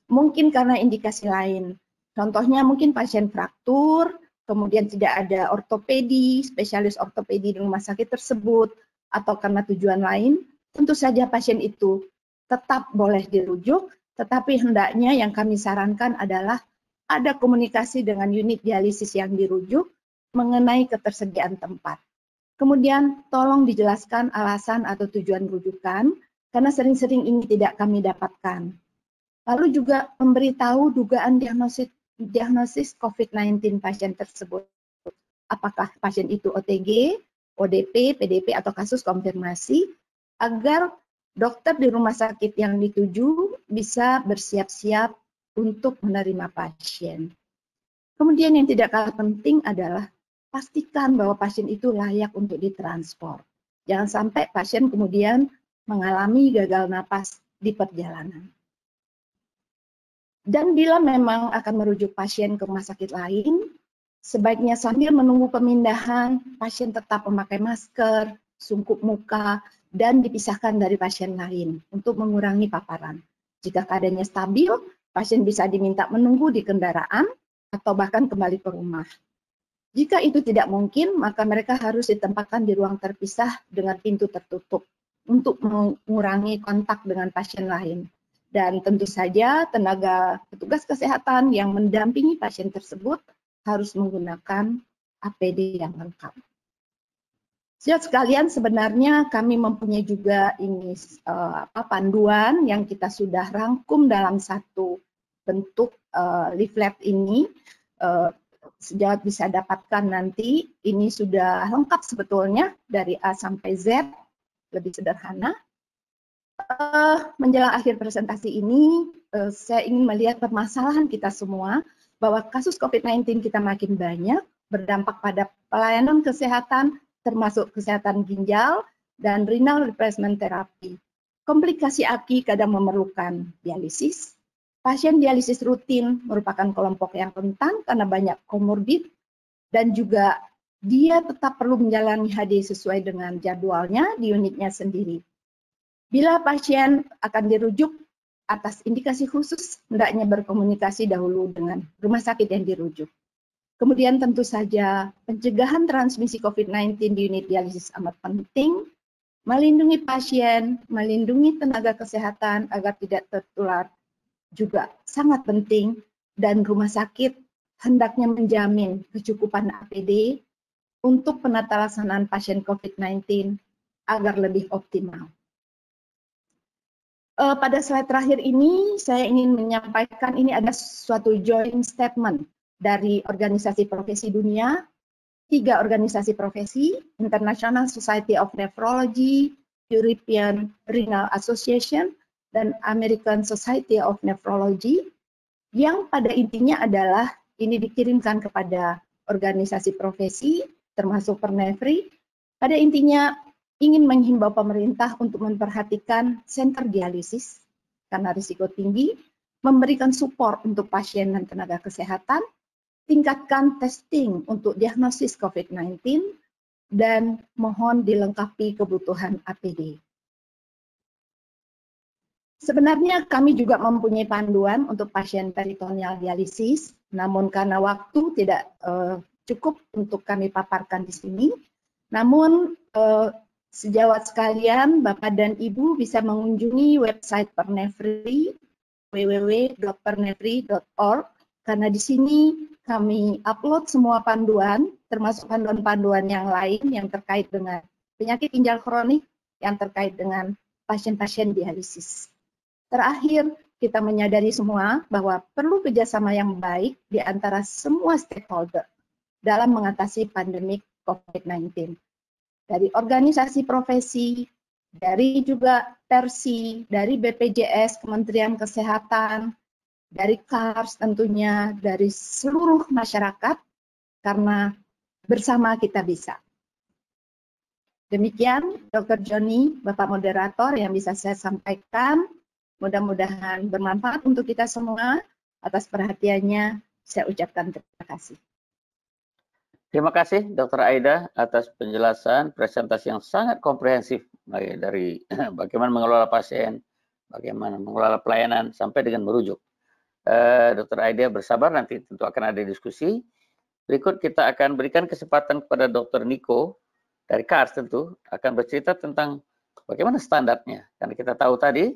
mungkin karena indikasi lain. Contohnya mungkin pasien fraktur, kemudian tidak ada ortopedi, spesialis ortopedi di rumah sakit tersebut, atau karena tujuan lain. Tentu saja pasien itu tetap boleh dirujuk, tetapi hendaknya yang kami sarankan adalah ada komunikasi dengan unit dialisis yang dirujuk mengenai ketersediaan tempat. Kemudian tolong dijelaskan alasan atau tujuan rujukan, karena sering-sering ini tidak kami dapatkan. Lalu juga memberitahu dugaan diagnosis COVID-19 pasien tersebut. Apakah pasien itu OTG, ODP, PDP, atau kasus konfirmasi, agar dokter di rumah sakit yang dituju bisa bersiap-siap untuk menerima pasien. Kemudian yang tidak kalah penting adalah pastikan bahwa pasien itu layak untuk ditransport. Jangan sampai pasien kemudian mengalami gagal napas di perjalanan. Dan bila memang akan merujuk pasien ke rumah sakit lain, sebaiknya sambil menunggu pemindahan, pasien tetap memakai masker, sungkup muka, dan dipisahkan dari pasien lain untuk mengurangi paparan. Jika keadaannya stabil, pasien bisa diminta menunggu di kendaraan atau bahkan kembali ke rumah. Jika itu tidak mungkin, maka mereka harus ditempatkan di ruang terpisah dengan pintu tertutup untuk mengurangi kontak dengan pasien lain. Dan tentu saja tenaga petugas kesehatan yang mendampingi pasien tersebut harus menggunakan APD yang lengkap. Saudara sekalian, sebenarnya kami mempunyai juga ini panduan yang kita sudah rangkum dalam satu bentuk leaflet ini. sejawat bisa dapatkan nanti, ini sudah lengkap sebetulnya dari A sampai Z, lebih sederhana. Menjelang akhir presentasi ini, saya ingin melihat permasalahan kita semua, bahwa kasus COVID-19 kita makin banyak, berdampak pada pelayanan kesehatan, termasuk kesehatan ginjal, dan renal replacement therapy. Komplikasi AKI kadang memerlukan dialisis. Pasien dialisis rutin merupakan kelompok yang rentan karena banyak komorbid, dan juga dia tetap perlu menjalani HD sesuai dengan jadwalnya di unitnya sendiri. Bila pasien akan dirujuk atas indikasi khusus, hendaknya berkomunikasi dahulu dengan rumah sakit yang dirujuk. Kemudian tentu saja pencegahan transmisi COVID-19 di unit dialisis amat penting, melindungi pasien, melindungi tenaga kesehatan agar tidak tertular juga sangat penting, dan rumah sakit hendaknya menjamin kecukupan APD untuk penata laksanaan pasien COVID-19 agar lebih optimal. Pada slide terakhir ini, saya ingin menyampaikan ini ada suatu joint statement dari organisasi profesi dunia, 3 organisasi profesi, International Society of Nephrology, European Renal Association, dan American Society of Nephrology, yang pada intinya adalah ini dikirimkan kepada organisasi profesi, termasuk Pernefri, pada intinya ingin menghimbau pemerintah untuk memperhatikan center dialisis karena risiko tinggi, memberikan support untuk pasien dan tenaga kesehatan, tingkatkan testing untuk diagnosis COVID-19, dan mohon dilengkapi kebutuhan APD. Sebenarnya kami juga mempunyai panduan untuk pasien peritoneal dialisis, namun karena waktu tidak cukup untuk kami paparkan di sini. Namun sejawat sekalian, Bapak dan Ibu bisa mengunjungi website Pernefri, www.pernefri.org, karena di sini kami upload semua panduan, termasuk panduan-panduan yang lain yang terkait dengan penyakit ginjal kronik, yang terkait dengan pasien-pasien dialisis. Terakhir, kita menyadari semua bahwa perlu kerjasama yang baik di antara semua stakeholder dalam mengatasi pandemi COVID-19. Dari organisasi profesi, dari juga Persi, dari BPJS, Kementerian Kesehatan, dari KARS tentunya, dari seluruh masyarakat, karena bersama kita bisa. Demikian, Dr. Joni, Bapak Moderator, yang bisa saya sampaikan. Mudah-mudahan bermanfaat untuk kita semua. Atas perhatiannya, saya ucapkan terima kasih. Terima kasih Dr. Aida atas penjelasan presentasi yang sangat komprehensif dari bagaimana mengelola pasien, bagaimana mengelola pelayanan sampai dengan merujuk. Dr. Aida bersabar, nanti tentu akan ada diskusi. Berikut kita akan berikan kesempatan kepada Dr. Niko dari KARS tentu akan bercerita tentang bagaimana standarnya. Karena kita tahu tadi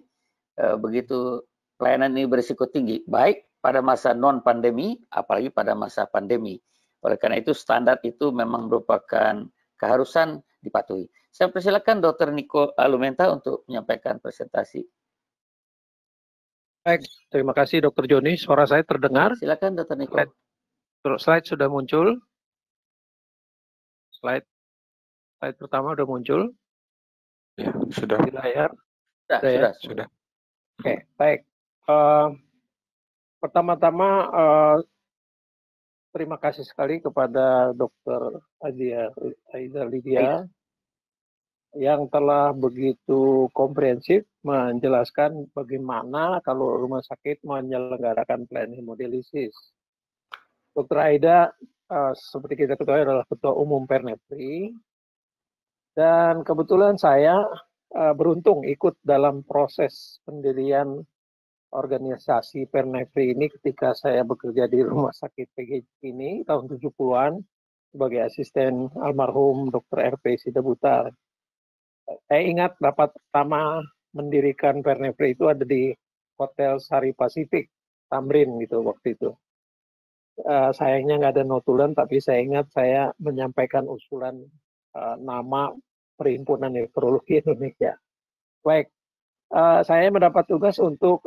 begitu pelayanan ini berisiko tinggi, baik pada masa non-pandemi, apalagi pada masa pandemi. Oleh karena itu standar itu memang merupakan keharusan dipatuhi. Saya persilakan Dr. Niko Alumenta untuk menyampaikan presentasi. Baik, terima kasih Dr. Joni. Suara saya terdengar? Silakan Dr. Niko. Slide sudah muncul. Slide pertama sudah muncul. Ya, sudah. Di layar. Sudah. Oke, baik. Pertama-tama terima kasih sekali kepada Dr. Aida Lydia yang telah begitu komprehensif menjelaskan bagaimana kalau rumah sakit menyelenggarakan pelayanan hemodialisis. Dr. Aida seperti kita ketahui adalah Ketua Umum Pernefri, dan kebetulan saya beruntung ikut dalam proses pendirian organisasi Pernefri ini ketika saya bekerja di Rumah Sakit PGJ ini tahun 70-an sebagai asisten almarhum Dr. RP Sidabutar. Saya ingat rapat pertama mendirikan Pernefri itu ada di Hotel Sari Pasifik, Tamrin gitu waktu itu. Sayangnya nggak ada notulen, tapi saya ingat saya menyampaikan usulan nama Perhimpunan Nefrologi Indonesia. Baik. Saya mendapat tugas untuk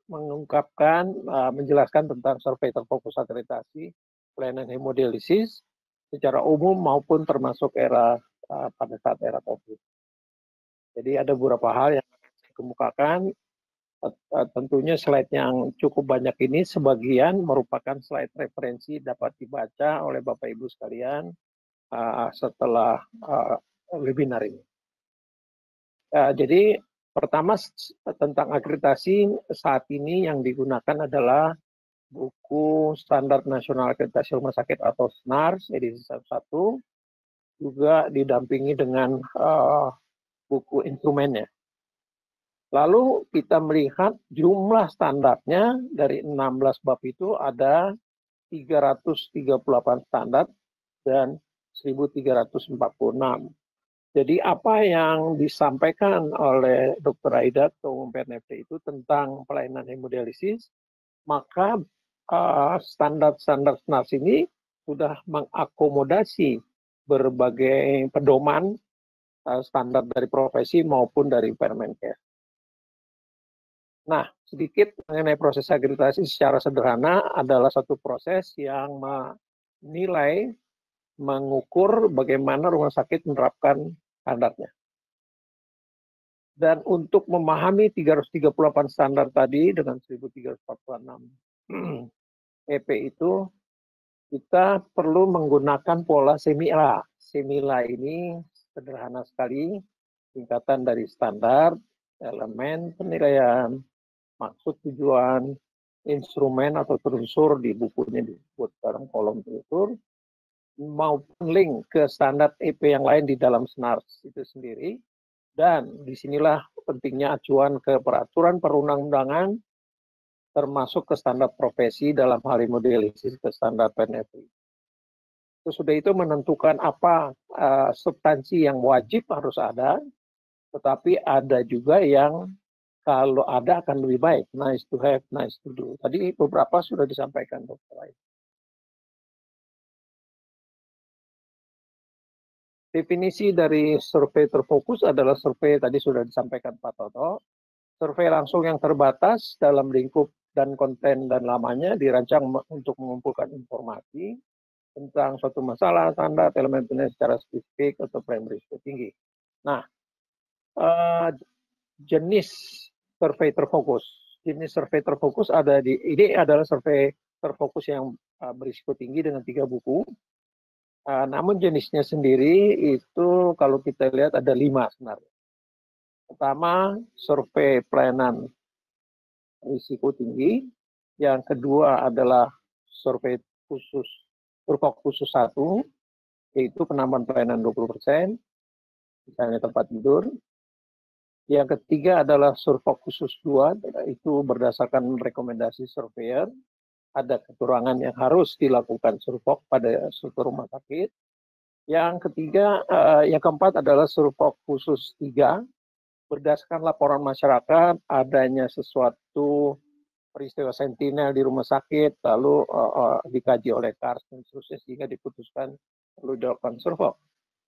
mengungkapkan, menjelaskan tentang survei terfokus akreditasi pelayanan hemodialisis secara umum maupun termasuk era pada saat era COVID. Jadi ada beberapa hal yang saya kemukakan. Tentunya slide yang cukup banyak ini sebagian merupakan slide referensi dapat dibaca oleh Bapak Ibu sekalian setelah webinar ini. Jadi pertama tentang akreditasi saat ini yang digunakan adalah buku Standar Nasional Akreditasi Rumah Sakit atau SNARS edisi 1, juga didampingi dengan buku instrumennya. Lalu kita melihat jumlah standarnya dari 16 bab itu ada 338 standar dan 1346. Jadi apa yang disampaikan oleh Dr. Aida, Ketua Umum PNFP itu tentang pelayanan hemodialisis, maka standar-standar SNARS ini sudah mengakomodasi berbagai pedoman standar dari profesi maupun dari Permenkes. Nah, sedikit mengenai proses akreditasi secara sederhana adalah satu proses yang menilai, mengukur bagaimana rumah sakit menerapkan standarnya. Dan untuk memahami 338 standar tadi dengan 1346 EP itu, kita perlu menggunakan pola semila. Semila ini sederhana sekali, tingkatan dari standar, elemen penilaian, maksud tujuan, instrumen atau telusur di bukunya disebut dalam kolom telusur, maupun link ke standar EP yang lain di dalam SNARS itu sendiri. Dan disinilah pentingnya acuan ke peraturan perundang-undangan, termasuk ke standar profesi dalam hal hemodialisis ke standar PNFP. Sesudah itu menentukan apa substansi yang wajib harus ada, tetapi ada juga yang kalau ada akan lebih baik, nice to have, nice to do. Tadi beberapa sudah disampaikan Dr. Aida. Definisi dari survei terfokus adalah survei tadi sudah disampaikan Pak Toto. Survei langsung yang terbatas dalam lingkup dan konten dan lamanya dirancang untuk mengumpulkan informasi tentang suatu masalah, standar, elemen penilaian secara spesifik atau prime risiko tinggi. Nah, jenis survei terfokus. Jenis survei terfokus ada di ini adalah survei terfokus yang berisiko tinggi dengan 3 buku. Namun jenisnya sendiri itu kalau kita lihat ada 5 sebenarnya. Pertama, survei pelayanan risiko tinggi. Yang kedua adalah survei khusus khusus 1, yaitu penambahan pelayanan 20%, misalnya tempat tidur. Yang ketiga adalah survei khusus 2, itu berdasarkan rekomendasi surveyor. Ada kekurangan yang harus dilakukan survei pada suatu rumah sakit. Yang ketiga, yang keempat adalah survei khusus 3, berdasarkan laporan masyarakat adanya sesuatu peristiwa sentinel di rumah sakit, lalu dikaji oleh KARS dan seterusnya sehingga diputuskan perlu dilakukan survei.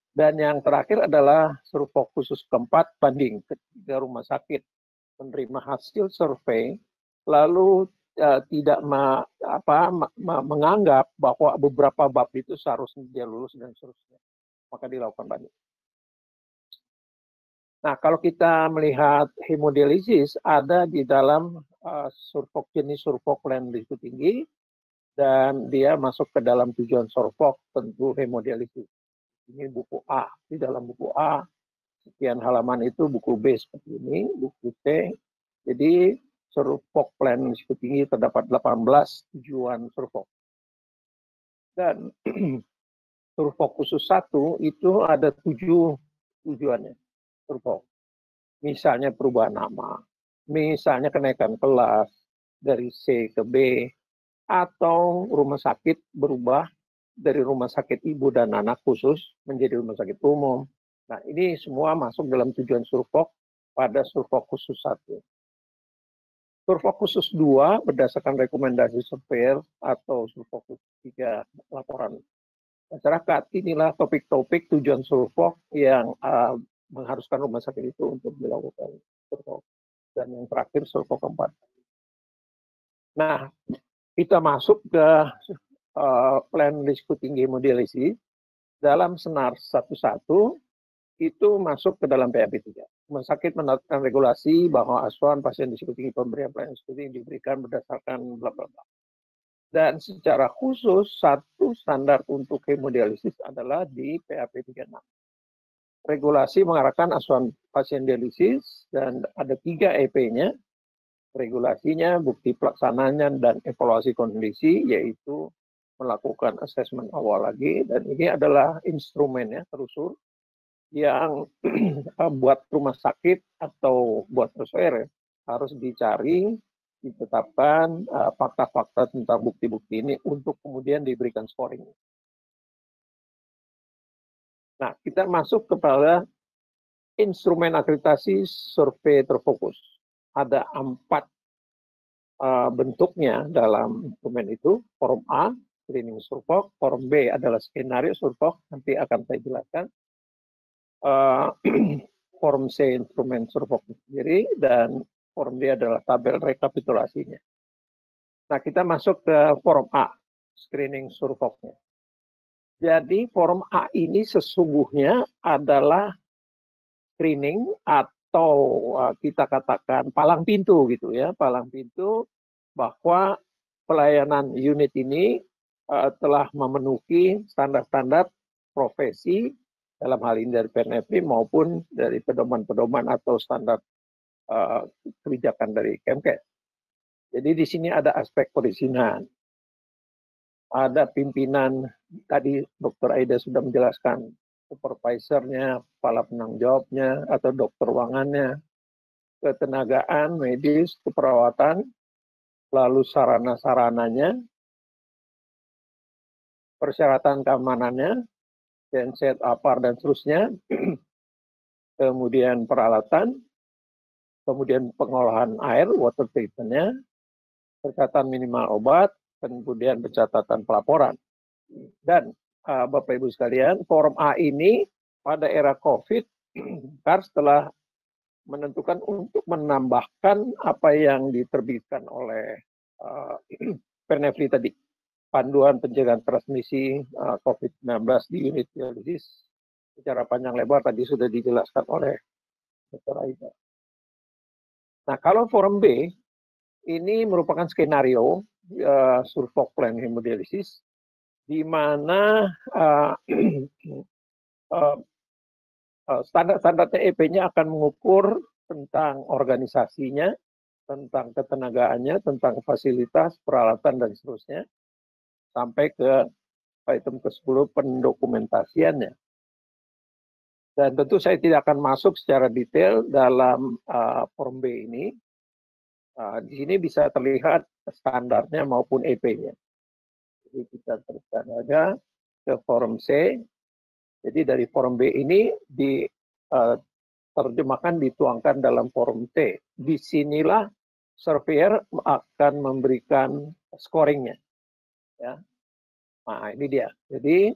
Dan yang terakhir adalah survei khusus keempat banding ketiga rumah sakit menerima hasil survei lalu tidak menganggap bahwa beberapa bab itu seharusnya dia lulus dan seterusnya, maka dilakukan banding. Nah, kalau kita melihat hemodialisis ada di dalam jenis survei pelayanan risiko tinggi dan dia masuk ke dalam tujuan survei tentu hemodialisis. Ini buku A. Di dalam buku A, sekian halaman itu buku B seperti ini, buku C. Jadi survei pelayanan risiko tinggi terdapat 18 tujuan survei. Dan survei khusus 1 itu ada 7 tujuannya. Survei. Misalnya perubahan nama, misalnya kenaikan kelas dari C ke B, atau rumah sakit berubah dari rumah sakit ibu dan anak khusus menjadi rumah sakit umum. Nah, ini semua masuk dalam tujuan survei pada survei khusus 1. Survei khusus 2 berdasarkan rekomendasi surveyor atau survei khusus 3 laporan masyarakat. Inilah topik-topik tujuan survei yang mengharuskan rumah sakit itu untuk dilakukan survei. Dan yang terakhir survei keempat. Nah, kita masuk ke plan risiko tinggi hemodialisis dalam senar 11 itu masuk ke dalam PAP 3. Rumah sakit menetapkan regulasi bahwa asuhan pasien risiko tinggi pemberian pelayanan risiko tinggi diberikan berdasarkan bla bla bla. Dan secara khusus satu standar untuk hemodialisis adalah di PAP 36. Regulasi mengarahkan asuhan pasien dialisis dan ada 3 EP-nya. Regulasinya, bukti pelaksananya, dan evaluasi kondisi, yaitu melakukan asesmen awal lagi. Dan ini adalah instrumennya telusur yang buat rumah sakit atau buat provider harus dicari, ditetapkan fakta-fakta tentang bukti-bukti ini untuk kemudian diberikan scoring. Nah, kita masuk kepada instrumen akreditasi survei terfokus. Ada 4 bentuknya dalam instrumen itu. Form A, screening survey. Form B adalah skenario survey, nanti akan saya jelaskan. Form C instrumen survei sendiri, dan form D adalah tabel rekapitulasinya. Nah, kita masuk ke form A, screening survei-nya. Jadi form A ini sesungguhnya adalah screening atau kita katakan palang pintu gitu ya, palang pintu bahwa pelayanan unit ini telah memenuhi standar-standar profesi dalam hal ini dari PNFP maupun dari pedoman-pedoman atau standar kebijakan dari Kemkes. Jadi di sini ada aspek perizinan, ada pimpinan, tadi Dr. Aida sudah menjelaskan, supervisornya, kepala penanggung jawabnya, atau dokter ruangannya, ketenagaan, medis, keperawatan, lalu sarana-sarananya, persyaratan keamanannya, genset, APAR, dan seterusnya, kemudian peralatan, kemudian pengolahan air, water treatment-nya, pencatatan minimal obat, kemudian pencatatan pelaporan. Dan Bapak Ibu sekalian, form A ini pada era COVID, Kars telah menentukan untuk menambahkan apa yang diterbitkan oleh Pernefri tadi. Panduan pencegahan transmisi COVID-19 di unit dialisis secara panjang lebar tadi sudah dijelaskan oleh Dr. Aida. Nah, kalau form B ini merupakan skenario survei plan hemodialisis di mana standar-standarnya EP-nya akan mengukur tentang organisasinya, tentang ketenagaannya, tentang fasilitas, peralatan, dan seterusnya, sampai ke item ke-10 pendokumentasiannya. Dan tentu saya tidak akan masuk secara detail dalam form B ini. Di sini bisa terlihat standarnya maupun EP-nya. Jadi kita teruskan aja ke form C. Jadi dari form B ini diterjemahkan, dituangkan dalam form C. Disinilah surveyor akan memberikan scoringnya. Ya. Nah, ini dia. Jadi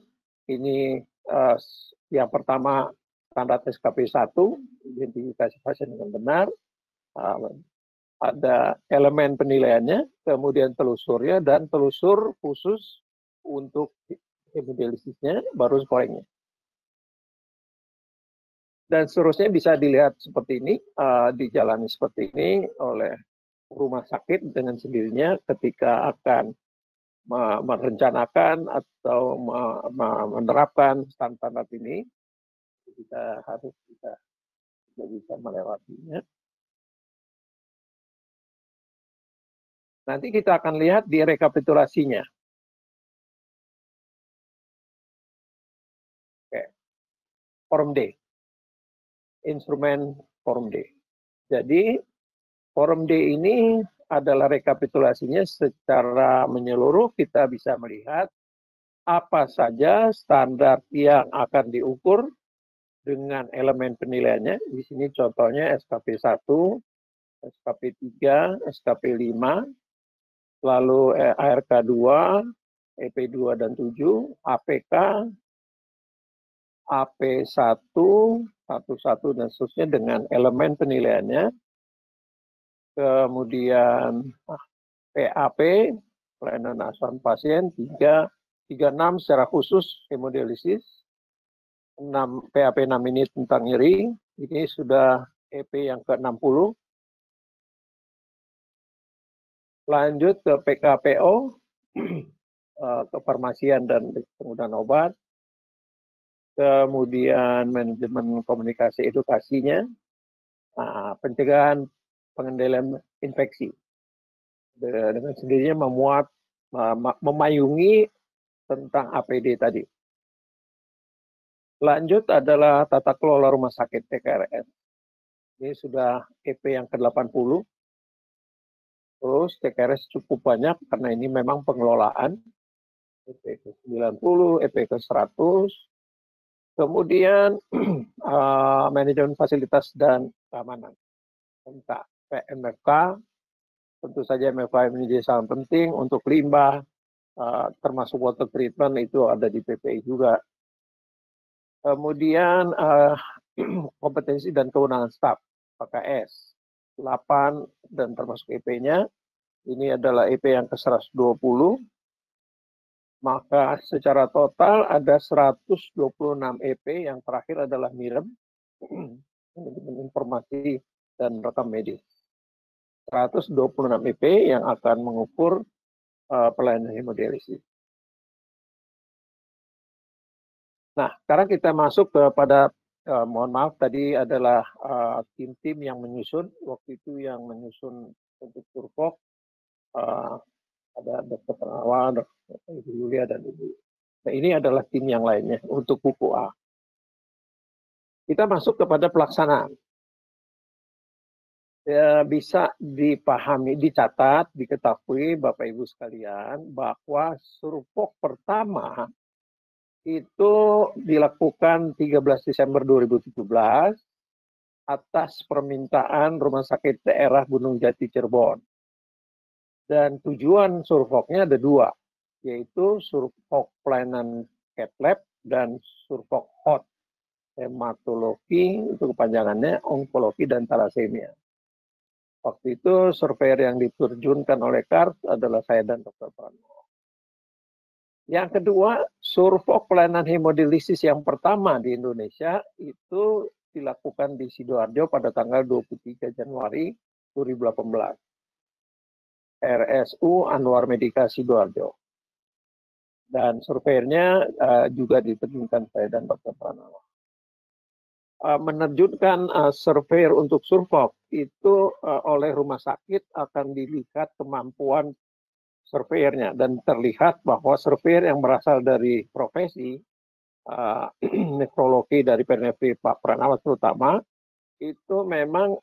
ini yang pertama standar SKP 1, identifikasi pasien dengan benar. Ada elemen penilaiannya, kemudian telusurnya, dan telusur khusus untuk hemodialisisnya, baru scoringnya. Dan seterusnya bisa dilihat seperti ini, dijalani seperti ini oleh rumah sakit dengan sendirinya ketika akan merencanakan atau menerapkan standar ini. Kita harus bisa melewatinya. Nanti kita akan lihat di rekapitulasinya. Oke. Form D. Instrumen form D. Jadi form D ini adalah rekapitulasinya secara menyeluruh. Kita bisa melihat apa saja standar yang akan diukur dengan elemen penilaiannya. Di sini contohnya SKP 1, SKP 3, SKP 5, lalu ARK 2, EP 2 dan 7, APK, AP 1, 11 dan seterusnya dengan elemen penilaiannya. Kemudian PAP, pelayanan asuhan pasien, 36 secara khusus hemodialisis, 6 PAP 6 ini tentang nyeri, ini sudah EP yang ke-60. Lanjut ke PKPO, kefarmasian dan penggunaan obat, kemudian manajemen komunikasi edukasinya, pencegahan pengendalian infeksi. Dengan sendirinya memayungi tentang APD tadi. Lanjut adalah tata kelola rumah sakit TKRS. Ini sudah EP yang ke-80. Terus TKRS cukup banyak karena ini memang pengelolaan. EP ke-90, EP ke-100. Kemudian manajemen fasilitas dan keamanan. Tentang MFK, tentu saja MFK menjadi sangat penting untuk limbah, termasuk water treatment itu ada di PPI juga. Kemudian kompetensi dan kewenangan staf, PKS, 8 dan termasuk EP-nya. Ini adalah EP yang ke-120. Maka secara total ada 126 EP, yang terakhir adalah MIREM, informasi dan rekam medis. 126 EP yang akan mengukur pelayanan hemodialisis. Nah, sekarang kita masuk kepada, mohon maaf tadi adalah tim-tim yang menyusun, waktu itu yang menyusun untuk Survok, ada Dr. Pernawal, Ibu Yulia, dan Ibu. Nah, ini adalah tim yang lainnya untuk buku A. Kita masuk kepada pelaksanaan. Ya, bisa dipahami, dicatat, diketahui Bapak Ibu sekalian bahwa Survok pertama itu dilakukan 13 Desember 2017 atas permintaan Rumah Sakit Daerah Gunung Jati Cirebon. Dan tujuan Survoknya ada 2, yaitu Survok pelayanan cath lab dan Survok HOT, hematologi, itu kepanjangannya, onkologi dan talasemia. Waktu itu surveyor yang diterjunkan oleh KARS adalah saya dan Dr. Pranowo. Yang kedua, Survok pelayanan hemodialisis yang pertama di Indonesia itu dilakukan di Sidoarjo pada tanggal 23 Januari 2018. RSU Anwar Medika Sidoarjo. Dan surveyornya juga diterjunkan saya dan Dr. Pranowo. Menerjunkan surveyor untuk Survok itu oleh rumah sakit akan dilihat kemampuan surveyornya, dan terlihat bahwa surveyor yang berasal dari profesi nefrologi dari Pernefri Pak Pranawa terutama itu memang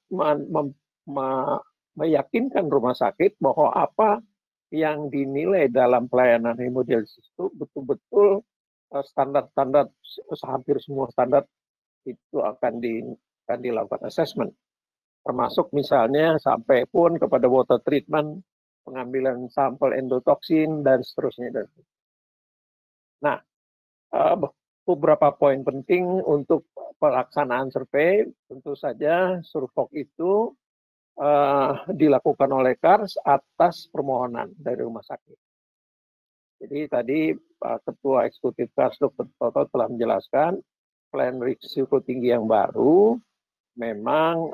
meyakinkan rumah sakit bahwa apa yang dinilai dalam pelayanan hemodialisis itu betul-betul standar-standar, hampir semua standar itu akan dilakukan assessment. Termasuk misalnya sampai pun kepada water treatment, pengambilan sampel endotoksin, dan seterusnya. Nah, beberapa poin penting untuk pelaksanaan survei, tentu saja Survok itu dilakukan oleh KARS atas permohonan dari rumah sakit. Jadi tadi Ketua Eksekutif KARS Dr. Toto telah menjelaskan plan risiko tinggi yang baru memang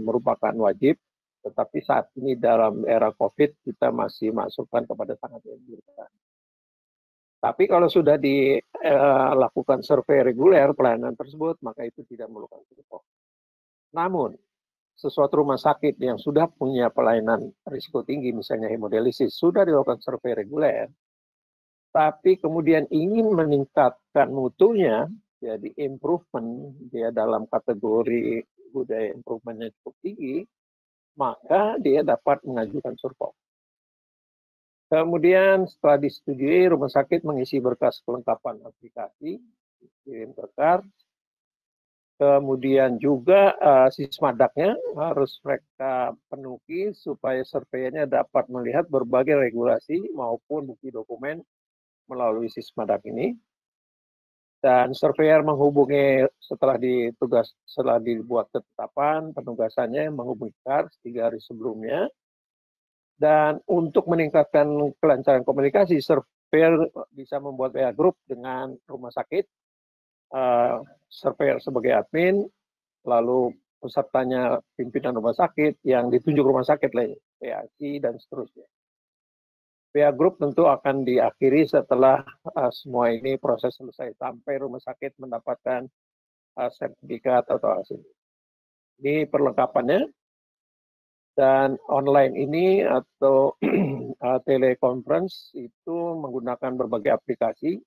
merupakan wajib, tetapi saat ini dalam era COVID kita masih masukkan kepada sangat dianjurkan. Tapi kalau sudah dilakukan survei reguler pelayanan tersebut, maka itu tidak memerlukan Survok. Namun, sesuatu rumah sakit yang sudah punya pelayanan risiko tinggi, misalnya hemodialisis, sudah dilakukan survei reguler, tapi kemudian ingin meningkatkan mutunya, jadi improvement, dia dalam kategori budaya improvementnya cukup tinggi, maka dia dapat mengajukan Survok. Kemudian setelah disetujui, rumah sakit mengisi berkas kelengkapan aplikasi, kirim ke KARS. Kemudian juga sismadaknya harus mereka penuhi supaya surveinya dapat melihat berbagai regulasi maupun bukti dokumen melalui sismadak ini. Dan surveyor menghubungi setelah dibuat ketetapan penugasannya, menghubungi KARS 3 hari sebelumnya. Dan untuk meningkatkan kelancaran komunikasi, surveyor bisa membuat WA group dengan rumah sakit, surveyor sebagai admin, lalu pesertanya pimpinan rumah sakit yang ditunjuk rumah sakit lain, PAC dan seterusnya. WA group tentu akan diakhiri setelah semua ini proses selesai sampai rumah sakit mendapatkan sertifikat atau hasil. Ini perlengkapannya. Dan online ini atau teleconference itu menggunakan berbagai aplikasi,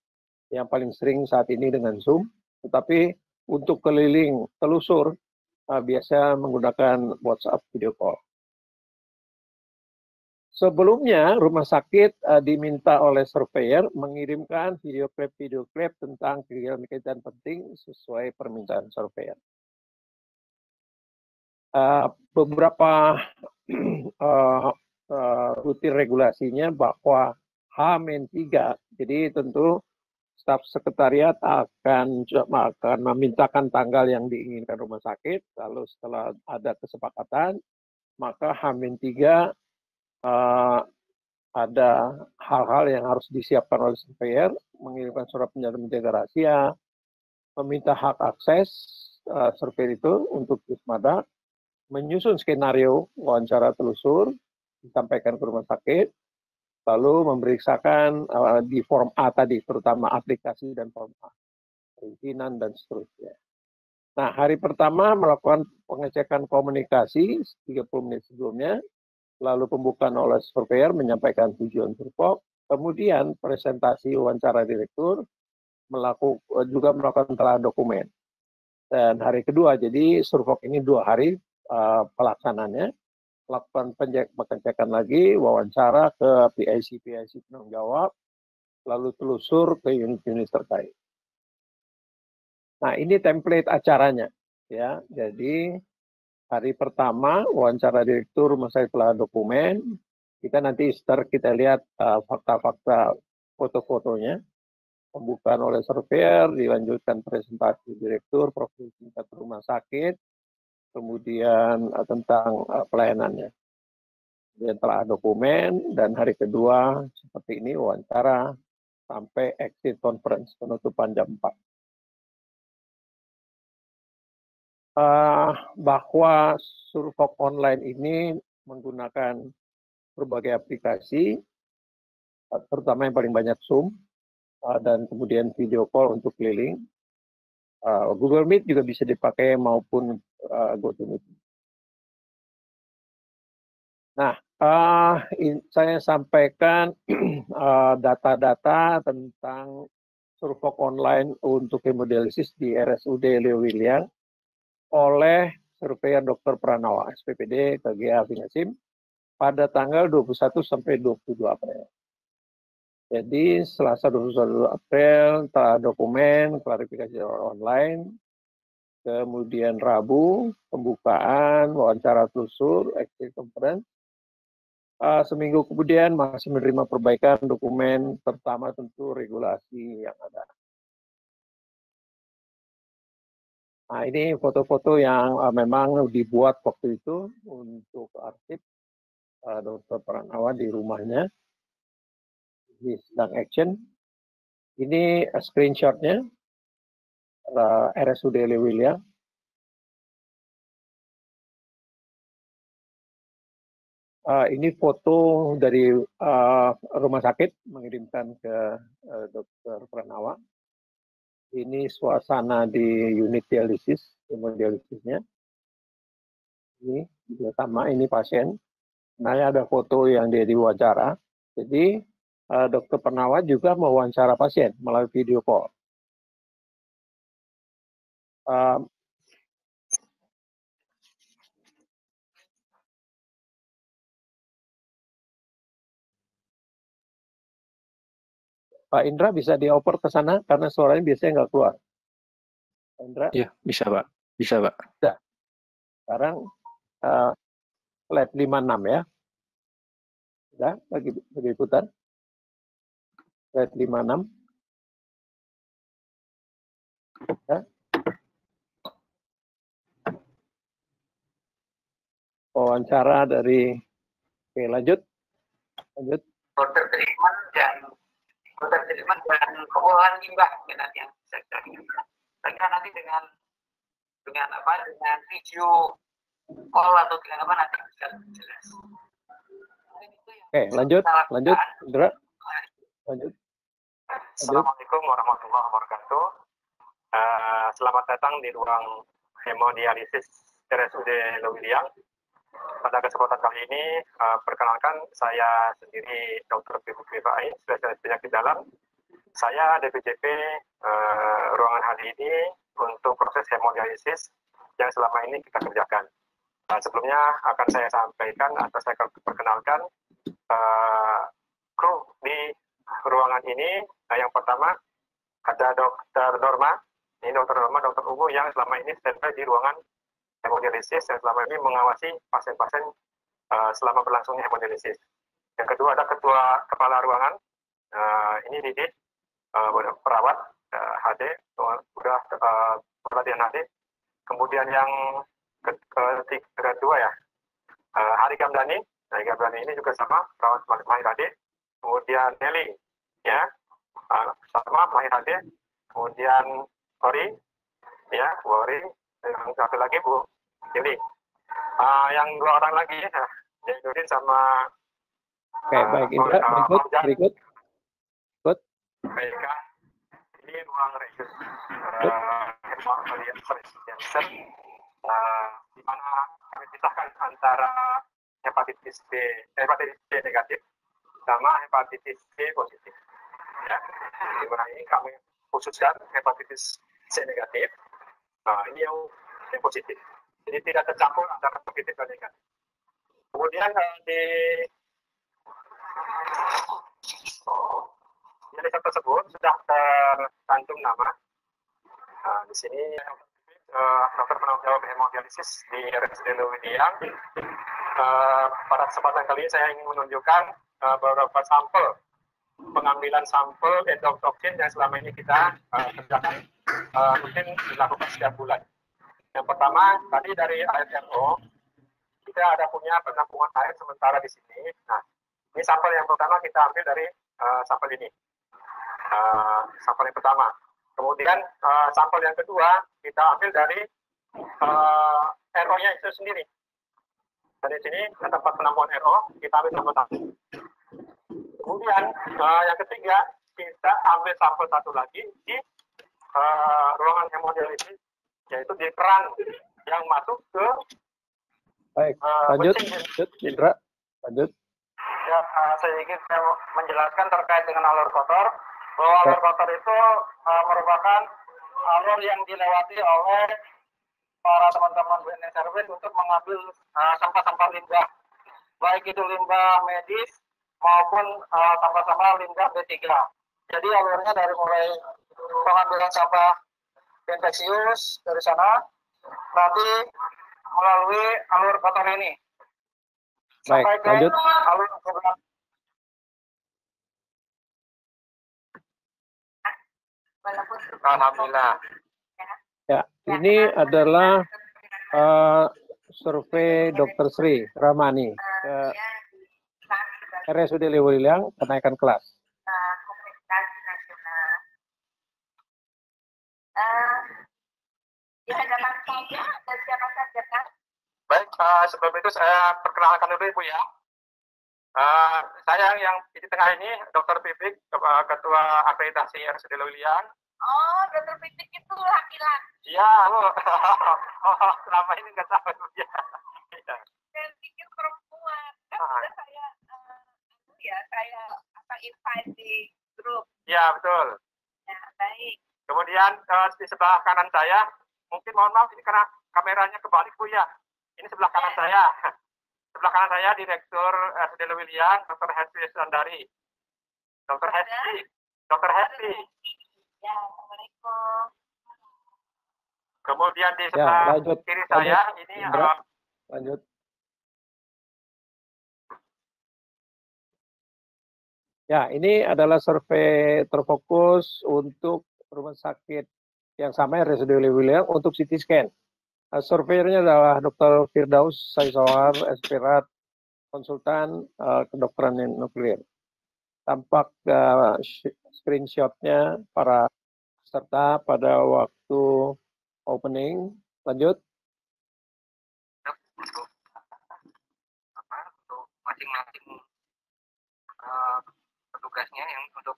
yang paling sering saat ini dengan Zoom, tetapi untuk keliling telusur biasa menggunakan WhatsApp video call. Sebelumnya rumah sakit diminta oleh surveyor mengirimkan video klip tentang kegiatan penting sesuai permintaan surveyor. Beberapa rutin regulasinya bahwa H-3, jadi tentu staf sekretariat akan memintakan tanggal yang diinginkan rumah sakit, lalu setelah ada kesepakatan, maka H-3 ada hal-hal yang harus disiapkan oleh surveyor, mengirimkan surat penjelasan menjaga rahasia, meminta hak akses surveyor itu untuk Wismada, menyusun skenario wawancara telusur, disampaikan ke rumah sakit, lalu memeriksakan di form A tadi, terutama aplikasi dan form A, perizinan dan seterusnya. Nah, hari pertama melakukan pengecekan komunikasi 30 menit sebelumnya, lalu pembukaan oleh surveyor menyampaikan tujuan survok, kemudian presentasi wawancara direktur, juga melakukan telah dokumen. Dan hari kedua, jadi survok ini 2 hari pelaksananya, lakukan pengecekan lagi, wawancara ke PIC penanggung jawab, lalu telusur ke unit-unit terkait. Nah, ini template acaranya, ya. Jadi hari pertama wawancara direktur rumah sakit telah dokumen, kita nanti kita lihat fakta-fakta foto-fotonya, pembukaan oleh surveyor, dilanjutkan presentasi direktur, profil tingkat rumah sakit, kemudian tentang pelayanannya. Kemudian telah dokumen, dan hari kedua seperti ini wawancara sampai exit conference, penutupan jam 4. Bahwa survok online ini menggunakan berbagai aplikasi, terutama yang paling banyak Zoom, dan kemudian video call untuk keliling. Google Meet juga bisa dipakai maupun GoToMeeting. Nah, saya sampaikan data-data tentang survok online untuk hemodialisis di RSUD Leo William oleh surveyor Dr. Pranawa, SPPD, KGA Vingasim, pada tanggal 21 sampai 22 April. Jadi Selasa 21 April telah dokumen klarifikasi online, kemudian Rabu pembukaan, wawancara telusur, exit conference. Seminggu kemudian masih menerima perbaikan dokumen, pertama tentu regulasi yang ada. Nah, ini foto-foto yang memang dibuat waktu itu untuk arsip Dr. Pranawa di rumahnya. Ini sedang action. Ini screenshotnya RSUD Lewilya. Ini foto dari rumah sakit mengirimkan ke Dr. Pranawa. Ini suasana di unit dialisis, hemodialisisnya. Ini juga sama, ini pasien. Nah, ada foto yang dia diwawancara. Jadi Dr. Pranawa juga mewawancara pasien melalui video call. Pak Indra bisa dioper ke sana karena suaranya biasanya nggak keluar. Pak Indra? Iya, bisa Pak. Bisa Pak. Sudah. Sekarang slide 56 ya. Sudah, bagi ikutan. Slide 56. Ya. Wawancara dari, oke lanjut. Lanjut. water treatment dan pengolahan limbah nanti yang sektor ini. Saya kira nanti dengan video call atau dengan apa nanti bisa jelas. Oke, lanjut, Indra. Lanjut. Assalamualaikum warahmatullahi wabarakatuh. Selamat datang di ruang hemodialisis RSUD Lewiliang. Pada kesempatan kali ini, perkenalkan saya sendiri Dr. Pibukai, spesialis penyakit dalam. Saya DPJP ruangan hari ini untuk proses hemodialisis yang selama ini kita kerjakan. Sebelumnya akan saya sampaikan atau saya perkenalkan kru di ruangan ini. Yang pertama ada Dr. Norma, ini Dr. Norma, Dr. Ugo yang selama ini standby di ruangan hemodialisis yang selama ini mengawasi pasien-pasien selama berlangsungnya hemodialisis. Yang kedua ada ketua kepala ruangan, ini Didit, perawat HD, sudah pelatihan HD. Kemudian yang kedua ya, Hari Kamdani. Hari Kamdani ini juga sama, perawat mahir HD. Kemudian Nelly, ya, sama mahir HD. Kemudian Ori, ya, Ori. Yang satu lagi Bu Nelly. Yang dua orang lagi, Jainuddin sama. Oke, baik. Indra, berikut. Baik, ini ruang resus di mana kami pisahkan antara hepatitis C negatif sama hepatitis C positif. Ya, di mana ini kami khususkan hepatitis C negatif. Ini yang positif. Jadi tidak tercampur antara positif dan negatif. Kemudian di riset tersebut sudah tercantum nama. Di sini dokter penanggung jawab hemodialisis di RSUD Lewiliang. Pada kesempatan kali ini saya ingin menunjukkan beberapa sampel pengambilan sampel endotoksin yang selama ini kita kerjakan rutin dilakukan setiap bulan. Yang pertama tadi dari ASRO kita ada punya penampungan air sementara di sini. Nah, ini sampel yang pertama kita ambil dari sampel ini. Sampel yang pertama. Kemudian sampel yang kedua kita ambil dari RO-nya itu sendiri. Dari sini ke tempat penampungan RO kita ambil sampel satu. Kemudian yang ketiga kita ambil sampel satu lagi di ruangan hemodialisis, yaitu di keran yang masuk ke. Baik, lanjut, Indra, lanjut. Ya, saya ingin menjelaskan terkait dengan alur kotor. Bahwa alur kotor itu merupakan alur yang dilewati oleh para teman-teman BNN Service untuk mengambil sampah-sampah limbah, baik itu limbah medis maupun sampah-sampah limbah B3. Jadi alurnya dari mulai pengambilan sampah infeksius dari sana, nanti melalui alur kotor ini. Baik, lanjut. Alur kotor. Alhamdulillah. Ya, ini adalah survei Dr. Sri Ramani RSUD Lewiliang kenaikan kelas. Di hadapan saya ada siapa saja kan? Baik, sebelum itu saya perkenalkan dulu Ibu ya. Saya yang di tengah ini Dr. Pipik, Ketua Akreditasi RSUD Lewiliang. Oh, Dr. Pipik itu laki-laki. Iya, Bu. Selama ini nggak tahu ya. Saya pikir perempuan. Kan sudah saya invite di grup. Iya, betul. Ya, baik. Kemudian di sebelah kanan saya, mungkin mohon maaf ini karena kameranya kebalik Bu ya. Ini sebelah kanan saya. Sebelah kanan saya Direktur RSUD Lewiliang, Dr. Hetty Sandari. Dr. Hetty. Ya, Assalamualaikum. Kemudian di sebelah kiri saya ini lanjut. Ya, ini adalah survei terfokus untuk rumah sakit yang sama RSUD Lewiliang untuk CT scan. Surveyornya adalah Dr. Firdaus Saisawar, Espirat, konsultan kedokteran nuklir. Tampak screenshotnya para peserta pada waktu opening. Lanjut. Untuk masing-masing petugasnya yang untuk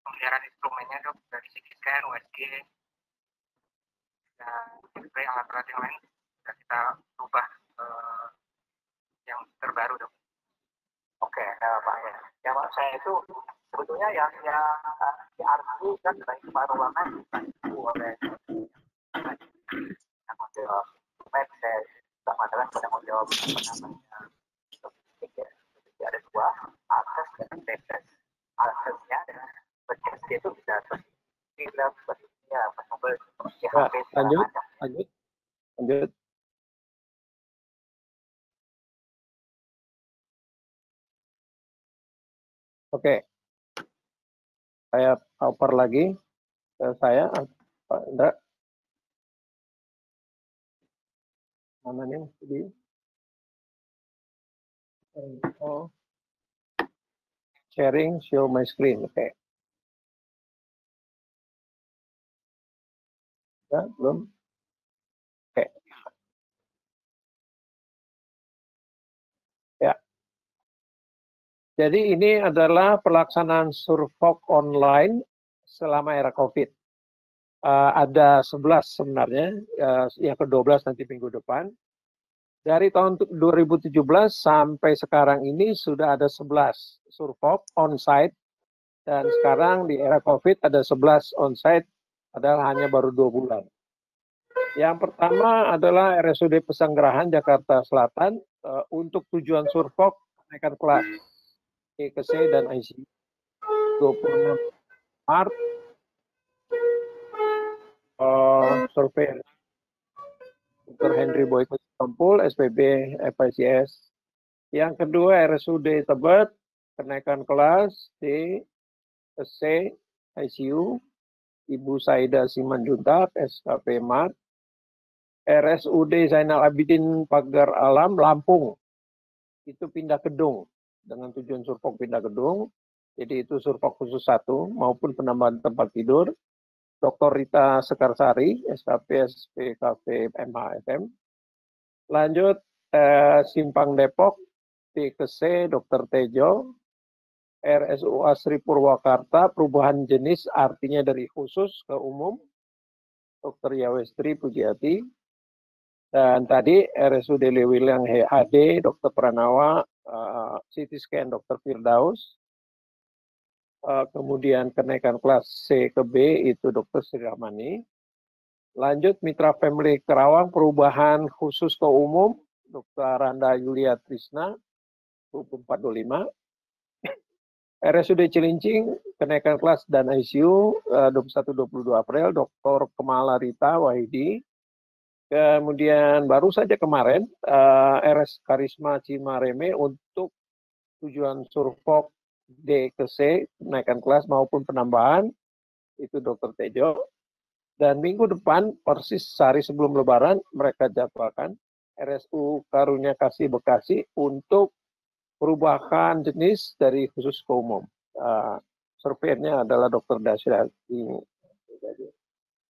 pemeliharaan instrumennya dok, dari CT scan, USG, dan alat-alat yang lain sudah kita ubah yang terbaru dok. Oke, Pak ya. Ya Pak, saya itu sebetulnya yang diarti kan dari ruangan itu oleh model saya tidak mengatakan pada model ada dua akses dan background. Aksesnya adalah background itu bisa berpindah lanjut. Oke, saya oper lagi ke saya, Pak Indra. Mana nih? Oh, sharing, show my screen. Oke. Ya, belum. Oke. Ya. Jadi ini adalah pelaksanaan Survok online selama era COVID. Ada 11 sebenarnya, yang ke-12 nanti minggu depan. Dari tahun 2017 sampai sekarang ini sudah ada 11 Survok on-site. Dan sekarang di era COVID ada 11 on-site, padahal hanya baru 2 bulan. Yang pertama adalah RSUD Pesanggerahan, Jakarta Selatan, untuk tujuan Survok kenaikan kelas DKC dan ICU 26 Maret. Survei Dr. Henry Boyko Sitompul, SPB FICS. Yang kedua RSUD Tebet, kenaikan kelas DKC ICU Ibu Saida Simanjuntak, SKP Mart. RSUD Zainal Abidin Pagar Alam, Lampung. Itu pindah gedung dengan tujuan Survok pindah gedung. Jadi itu Survok khusus 1 maupun penambahan tempat tidur. Dr. Rita Sekarsari, SKP SPKV MHFM. Lanjut Simpang Depok, DKC Dr. Tejo. RSU Asri Purwakarta, perubahan jenis artinya dari khusus ke umum. Dr. Yawestri Pujiati. Dan tadi RSUD Lewilang HD, Dr. Pranawa, CT scan Dr. Firdaus. Kemudian kenaikan kelas C ke B itu Dr. Sri Rahmani. Lanjut Mitra Family Kerawang, perubahan khusus ke umum Dr. Randa Yulia Trisna, 2425. RSUD Cilincing, kenaikan kelas dan ICU 21-22 April, Dr. Kemala Rita Wahidi. Kemudian baru saja kemarin RS Karisma Cimareme untuk tujuan Survok D ke C, kenaikan kelas maupun penambahan, itu Dr. Tejo. Dan minggu depan, persis sehari sebelum Lebaran, mereka jadwalkan RSU Karunia Kasih Bekasi untuk perubahan jenis dari khusus ke umum. Surveyornya adalah Dr. Dasyati.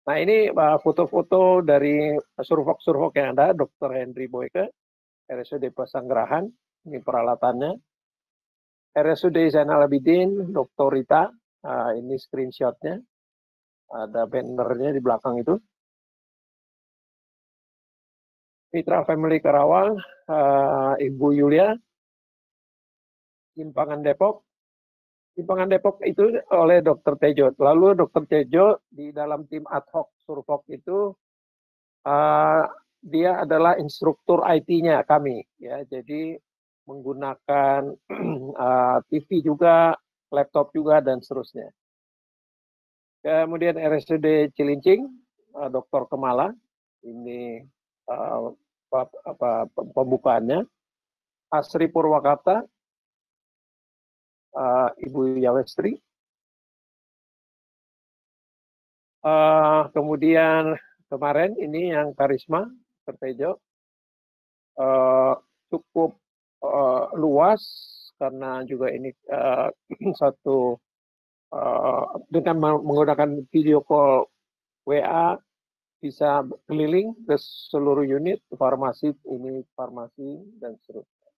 Nah ini foto-foto dari Survok yang ada, Dr. Henry Boyke, RSUD Pesanggerahan, ini peralatannya. RSUD Zainal Abidin, Dr. Rita, ini screenshotnya, ada bannernya di belakang itu. Mitra Family Karawang, Ibu Yulia, Simpangan Depok. Simpangan Depok itu oleh Dr. Tejo. Lalu Dr. Tejo di dalam tim ad hoc Survok itu dia adalah instruktur IT-nya kami, ya. Jadi menggunakan TV juga, laptop juga dan seterusnya. Kemudian RSUD Cilincing, Dr. Kemala, ini pembukaannya. Asri Purwakarta, Ibu Yawestri. Kemudian kemarin ini yang Karisma, Dr. Tejo, cukup luas karena juga ini satu dengan menggunakan video call WA bisa keliling ke seluruh unit farmasi dan seterusnya.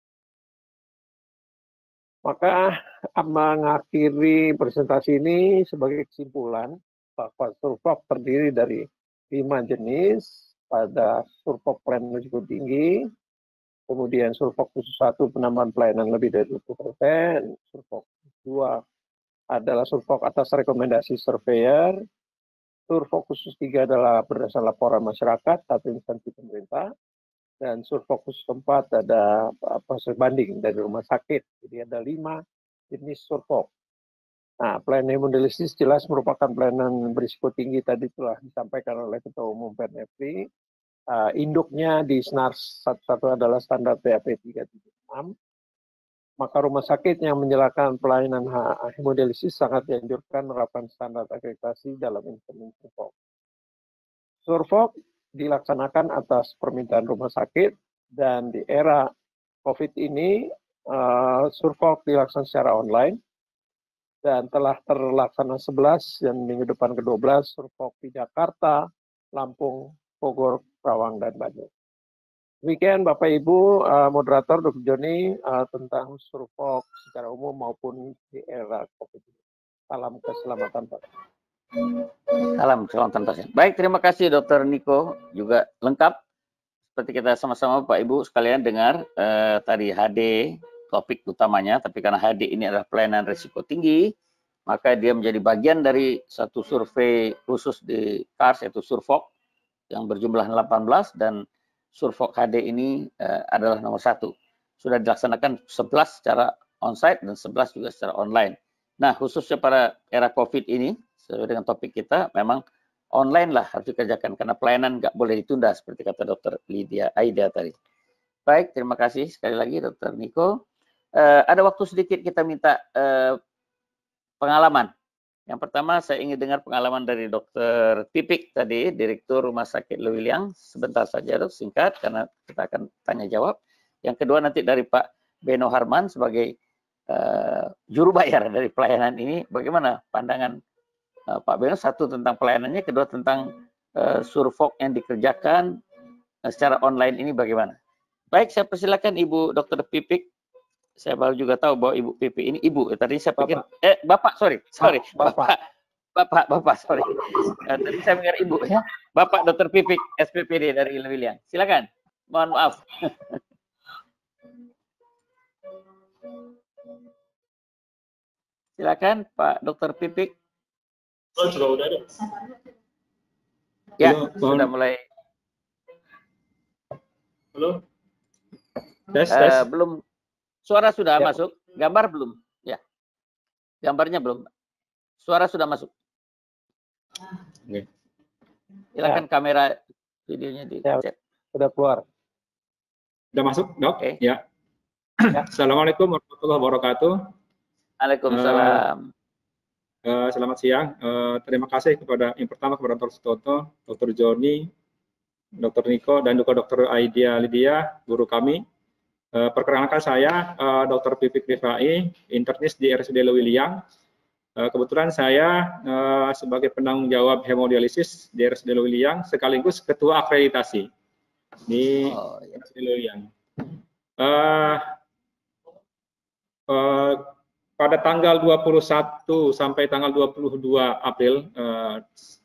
Maka mengakhiri presentasi ini sebagai kesimpulan bahwa Surfok terdiri dari 5 jenis pada Surfok pelayanan risiko tinggi, kemudian Surfok khusus 1 penambahan pelayanan lebih dari 20%, Surfok 2 adalah Surfok atas rekomendasi surveyor, Surfok khusus 3 adalah berdasarkan laporan masyarakat atau instansi pemerintah, dan Surfok khusus 4 ada proses banding dari rumah sakit. Jadi ada 5 jenis Surfok. Nah, pelayanan hemodialisis jelas merupakan pelayanan berisiko tinggi tadi telah disampaikan oleh Ketua Umum Pernefri. Induknya di SNARS 11 adalah standar PAP 376. Maka rumah sakit yang menjalankan pelayanan hemodialisis sangat dianjurkan menerapkan standar akreditasi dalam instrumen Surfok. Surfok dilaksanakan atas permintaan rumah sakit, dan di era COVID ini Surfok dilaksanakan secara online dan telah terlaksana 11 dan minggu depan ke-12 Surfok di Jakarta, Lampung, Bogor, Karawang, dan Bandung. Demikian Bapak Ibu moderator Dr. Joni tentang Surfok secara umum maupun di era COVID. Salam keselamatan Pak. Salam keselamatan pasien. Baik, terima kasih Dr. Niko, juga lengkap seperti kita sama-sama Pak Ibu sekalian dengar tadi HD topik utamanya, tapi karena HD ini adalah pelayanan risiko tinggi, maka dia menjadi bagian dari satu survei khusus di KARS yaitu Surfok yang berjumlah 18, dan Surfok HD ini adalah nomor 1. Sudah dilaksanakan 11 secara onsite dan 11 juga secara online. Nah, khususnya pada era COVID ini, sesuai dengan topik kita, memang online lah harus dikerjakan karena pelayanan nggak boleh ditunda seperti kata Dr. Lydia Aida tadi. Baik, terima kasih sekali lagi Dr. Niko. Ada waktu sedikit kita minta pengalaman. Yang pertama saya ingin dengar pengalaman dari Dr. Pipik tadi, Direktur Rumah Sakit Lewiliang. Sebentar saja Dok, singkat karena kita akan tanya jawab. Yang kedua nanti dari Pak Beno Harman sebagai juru bayar dari pelayanan ini. Bagaimana pandangan Pak Beno? Satu tentang pelayanannya, kedua tentang Surfok yang dikerjakan secara online ini bagaimana. Baik, saya persilakan Ibu Dr. Pipik. Saya baru juga tahu bahwa Ibu Pipi ini Ibu. Tadi saya pikir, Bapak, sorry. Bapak, sorry. Tadi saya pikir Ibu ya. Bapak Dr. Pipik, SPPD dari Lewiliang. Silakan. Mohon maaf. Silakan Pak Dr. Pipik. Oh, juga udah ada. Ya, halo, sudah mulai. Halo. Tes. Belum. Suara sudah masuk, gambar belum? Ya, gambarnya belum. Suara sudah masuk. Silakan kamera videonya di chat. Sudah keluar. Sudah masuk, Dok? Okay. Ya. Assalamualaikum warahmatullahi wabarakatuh. Waalaikumsalam. Selamat siang. Terima kasih yang pertama kepada Dr. Sutoto, Dr. Joni, Dr. Niko, dan juga Dr. Aida Lydia, guru kami. Perkenalkan saya Dr. Pipik Rifai, internis di RSUD Lewiliang. Kebetulan saya sebagai penanggung jawab hemodialisis di RSUD Lewiliang sekaligus ketua akreditasi di RSUD Lewiliang. Pada tanggal 21 sampai tanggal 22 April,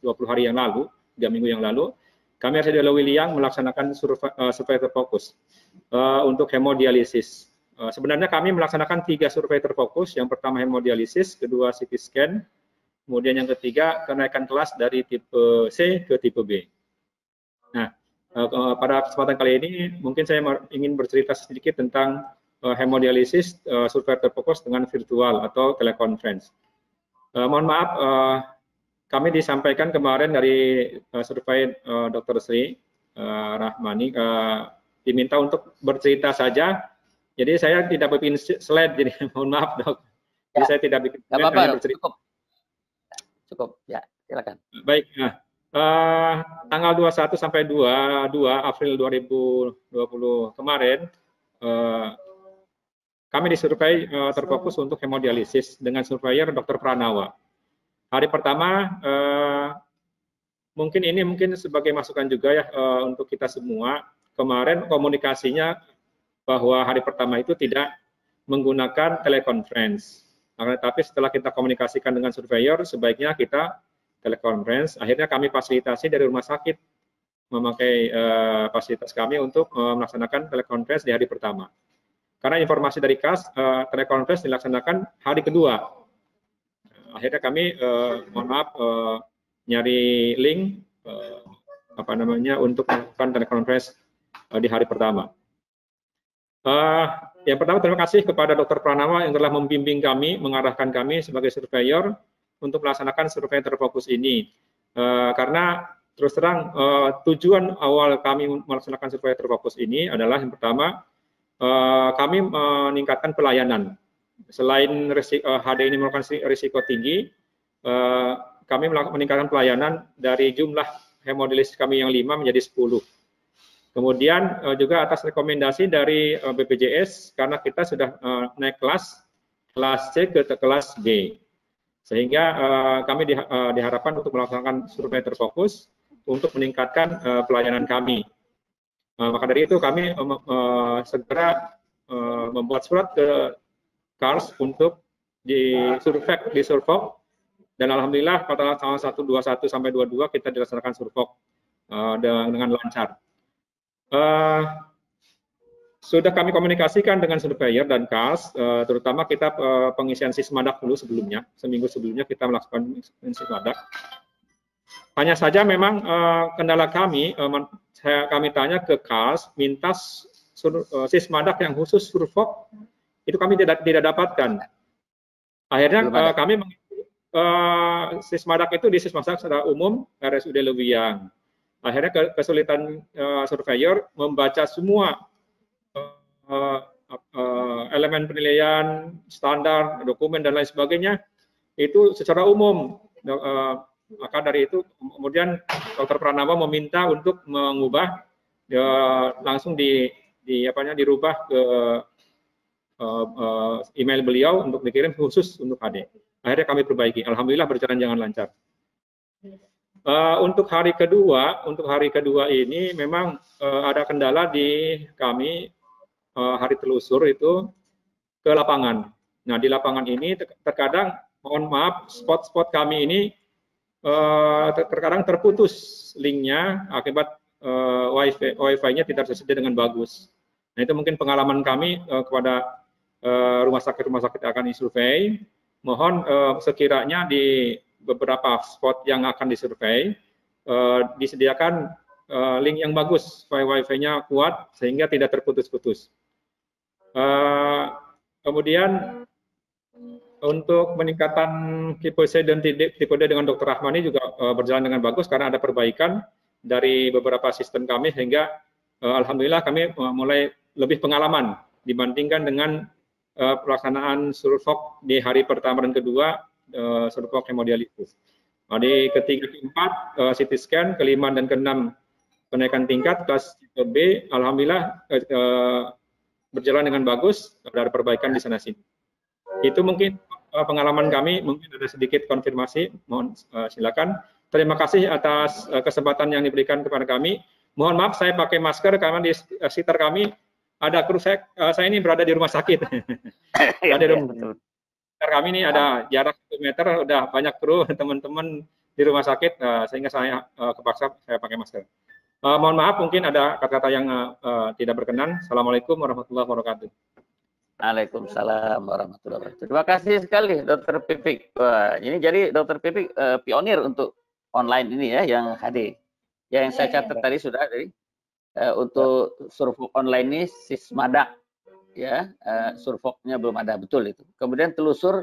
20 hari yang lalu, 3 minggu yang lalu, kami RSUD Lewiliang melaksanakan survei terfokus untuk hemodialisis. Sebenarnya kami melaksanakan 3 survei terfokus. Yang pertama hemodialisis, kedua CT scan, kemudian yang ketiga kenaikan kelas dari tipe C ke tipe B. Nah, pada kesempatan kali ini mungkin saya ingin bercerita sedikit tentang hemodialisis survei terfokus dengan virtual atau teleconference. Mohon maaf, kami disampaikan kemarin dari survei Dr. Sri Rahmani diminta untuk bercerita saja. Jadi saya tidak bikin slide, jadi mohon maaf Dok. Jadi saya tidak bikin slide, hanya bercerita. Cukup, ya silakan. Baik, nah, tanggal 21 sampai 22 April 2020 kemarin, kami disurvei terfokus untuk hemodialisis dengan surveyor Dr. Pranawa. Hari pertama mungkin sebagai masukan juga ya untuk kita semua. Kemarin komunikasinya bahwa hari pertama itu tidak menggunakan telekonferensi. Tapi setelah kita komunikasikan dengan surveyor, sebaiknya kita telekonferensi. Akhirnya kami fasilitasi dari rumah sakit memakai fasilitas kami untuk melaksanakan telekonferensi di hari pertama. Karena informasi dari KAS, telekonferensi dilaksanakan hari kedua. Akhirnya kami, mohon maaf, nyari link untuk melakukan telekonferensi di hari pertama. Yang pertama, terima kasih kepada Dr. Pranawa yang telah membimbing kami, mengarahkan kami sebagai surveyor untuk melaksanakan survei terfokus ini. Karena terus terang tujuan awal kami melaksanakan survei terfokus ini adalah yang pertama, kami meningkatkan pelayanan. Selain HD ini merupakan risiko tinggi, kami meningkatkan pelayanan dari jumlah hemodialisis kami yang 5 menjadi 10. Kemudian juga atas rekomendasi dari BPJS, karena kita sudah naik kelas C ke kelas D. Sehingga kami diharapkan untuk melaksanakan survei terfokus untuk meningkatkan pelayanan kami. Maka dari itu kami segera membuat surat ke KARS untuk disurvok, dan alhamdulillah pada tanggal 1, 21 sampai 22 kita dilaksanakan survok dengan lancar. Sudah kami komunikasikan dengan surveyor dan KARS, terutama kita pengisian sismadak dulu sebelumnya, seminggu sebelumnya kita melakukan sismadak. Hanya saja memang kendala kami tanya ke KARS, minta sismadak yang khusus survok, itu kami tidak dapatkan. Akhirnya kami sismadak itu di sismadak secara umum RSUD Lewiyang. Akhirnya kesulitan surveyor membaca semua elemen penilaian, standar, dokumen dan lain sebagainya itu secara umum. Maka dari itu kemudian Dr. Pranawa meminta untuk mengubah langsung dirubah ke email beliau untuk dikirim khusus untuk HD. Akhirnya kami perbaiki. Alhamdulillah berjalan dengan lancar. Untuk hari kedua ini memang ada kendala di kami hari telusur itu ke lapangan. Nah di lapangan ini terkadang mohon maaf spot-spot kami ini terkadang terputus linknya akibat wifi-nya tidak tersedia dengan bagus. Nah itu mungkin pengalaman kami kepada rumah sakit yang akan disurvei. Mohon sekiranya di beberapa spot yang akan disurvei disediakan link yang bagus, wifi-nya kuat sehingga tidak terputus-putus. Kemudian untuk peningkatan tipe C dan tipe D dengan Dr. Rahmani juga berjalan dengan bagus karena ada perbaikan dari beberapa sistem kami sehingga alhamdulillah kami mulai lebih pengalaman dibandingkan dengan pelaksanaan survok di hari pertama dan kedua survok hemodialisis. Di ketiga keempat CT scan, kelima dan keenam kenaikan tingkat kelas tipe B, alhamdulillah berjalan dengan bagus, ada perbaikan di sana sini. Itu mungkin pengalaman kami, mungkin ada sedikit konfirmasi, mohon silakan. Terima kasih atas kesempatan yang diberikan kepada kami. Mohon maaf saya pakai masker karena di sekitar kami ada kru saya ini berada di rumah sakit. Kami ini ada jarak 1 meter, udah banyak kru teman-teman di rumah sakit, sehingga saya kepaksa saya pakai masker. Mohon maaf mungkin ada kata-kata yang tidak berkenan. Assalamualaikum warahmatullahi wabarakatuh. Waalaikumsalam warahmatullahi wabarakatuh. Terima kasih sekali Dr. Pipik. Wah, ini jadi Dr. Pipik pionir untuk online ini ya, yang HD. Yang saya catat tadi sudah dari untuk survei online ini sismadak ya, survoknya belum ada, betul itu. Kemudian telusur,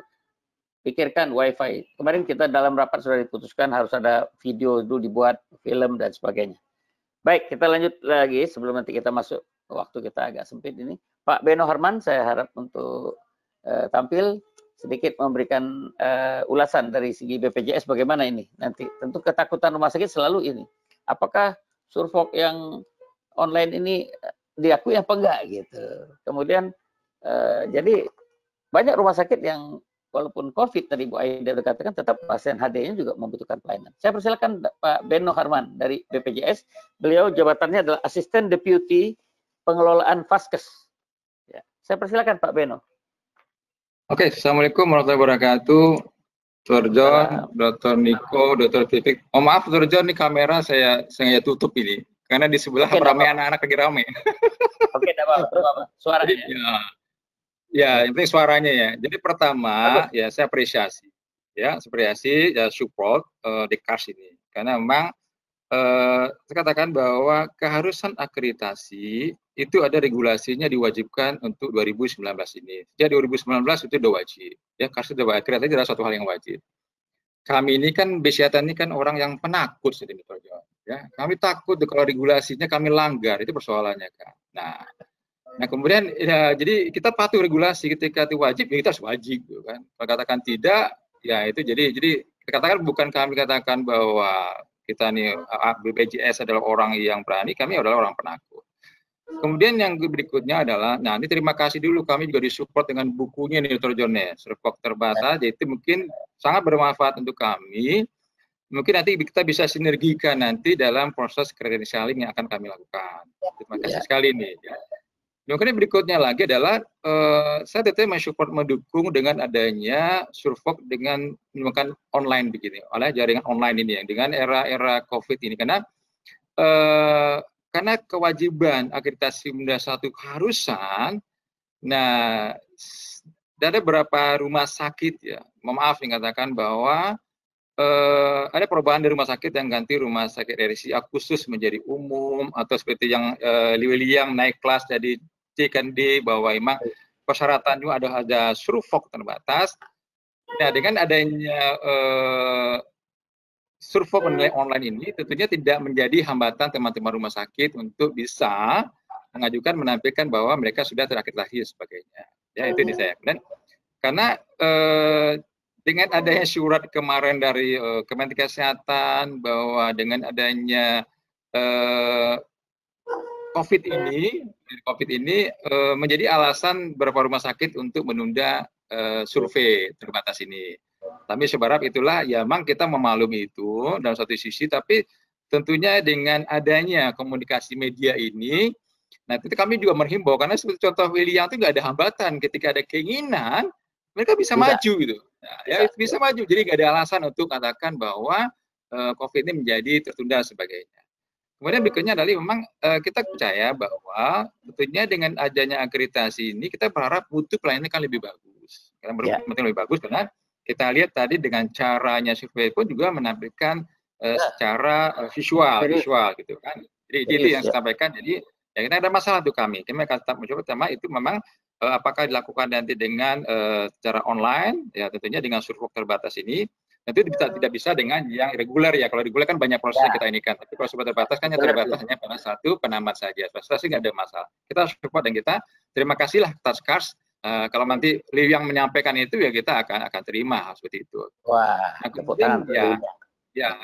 pikirkan wifi. Kemarin kita dalam rapat sudah diputuskan harus ada video dulu dibuat, film dan sebagainya. Baik, kita lanjut lagi sebelum nanti kita masuk, waktu kita agak sempit ini. Pak Beno Harman saya harap untuk tampil sedikit memberikan ulasan dari segi BPJS bagaimana ini nanti. Tentu ketakutan rumah sakit selalu ini. Apakah survok yang online ini diakui apa enggak gitu. Kemudian Jadi banyak rumah sakit yang walaupun COVID tadi Bu Aida katakan, tetap pasien HD-nya juga membutuhkan pelayanan. Saya persilakan Pak Beno Harman dari BPJS. Beliau jabatannya adalah Asisten Deputi Pengelolaan Vaskes. Ya, saya persilakan Pak Beno. Oke, Assalamualaikum warahmatullahi wabarakatuh. Dr. John, Dr. Niko, Dr. Titik. Oh maaf Dr. John, ini kamera saya sengaja tutup ini. Karena di sebelah ramai anak-anak lagi rame. Oke, tidak apa-apa. Suaranya. Ya, yang penting suaranya ya. Jadi pertama, ya saya apresiasi. Ya, support di KARS ini. Karena memang saya katakan bahwa keharusan akreditasi itu ada regulasinya diwajibkan untuk 2019 ini. Sejak 2019 itu sudah wajib. Ya, KARS sudah wajib. Akreditasi adalah suatu hal yang wajib. Kami ini kan Besiatan ini kan orang yang penakut, ya. Kami takut kalau regulasinya kami langgar, itu persoalannya kan. Nah kemudian ya, jadi kita patuh regulasi ketika itu wajib, ya kita harus wajib, gitu kan. Kalau katakan tidak, ya itu jadi katakan bukan kami katakan bahwa kita nih BPJS adalah orang yang berani, kami adalah orang penakut. Kemudian yang berikutnya adalah, nah ini terima kasih dulu kami juga disupport dengan bukunya nih Dr. John, Survok Terbatas, jadi mungkin sangat bermanfaat untuk kami. Mungkin nanti kita bisa sinergikan nanti dalam proses credentialing yang akan kami lakukan. Terima kasih sekali nih. Ya. Kemudian berikutnya lagi adalah saya tetap mensupport mendukung dengan adanya Survok dengan menggunakan online begini, oleh jaringan online ini yang dengan era COVID ini karena kewajiban akreditasi Bunda 1 keharusan. Nah, ada beberapa rumah sakit ya, maaf dikatakan bahwa ada perubahan dari rumah sakit yang ganti rumah sakit RSIA khusus menjadi umum, atau seperti yang Liwiliang naik kelas jadi C dan D, bahwa memang persyaratan juga ada Survok terbatas. Nah, dengan adanya Survok online ini tentunya tidak menjadi hambatan teman-teman rumah sakit untuk bisa mengajukan menampilkan bahwa mereka sudah terakreditasi dan sebagainya. Ya, itu di saya. Dan karena dengan adanya surat kemarin dari Kementerian Kesehatan bahwa dengan adanya COVID ini menjadi alasan beberapa rumah sakit untuk menunda survei terbatas ini. Tapi sebarang itulah, ya memang kita memaklumi itu dalam satu sisi, tapi tentunya dengan adanya komunikasi media ini, nah itu kami juga menghimbau, karena seperti contoh William itu nggak ada hambatan, ketika ada keinginan, mereka bisa maju gitu. Nah, ya bisa maju, jadi nggak ada alasan untuk katakan bahwa COVID ini menjadi tertunda dan sebagainya. Kemudian berikutnya adalah memang kita percaya bahwa tentunya dengan adanya akreditasi ini, kita berharap mutu pelayanan kan lebih bagus. Karena lebih bagus karena kita lihat tadi dengan caranya survei pun juga menampilkan secara visual gitu kan. Jadi itu yang saya sampaikan. Jadi ya kita ada masalah tuh kami akan tetap mencoba. Pertama itu memang apakah dilakukan nanti dengan secara online, ya tentunya dengan Survok terbatas ini. Nanti tidak bisa dengan yang reguler ya. Kalau reguler kan banyak proses yang kita ini kan. Tapi kalau Survok terbatas kan yang terbatas hanya pada satu penamat saja. Prestasi nggak ada masalah. Kita support dan kita terima kasihlah atas KARS. Kalau nanti yang menyampaikan itu ya kita akan terima seperti itu. Wah, nah, kemudian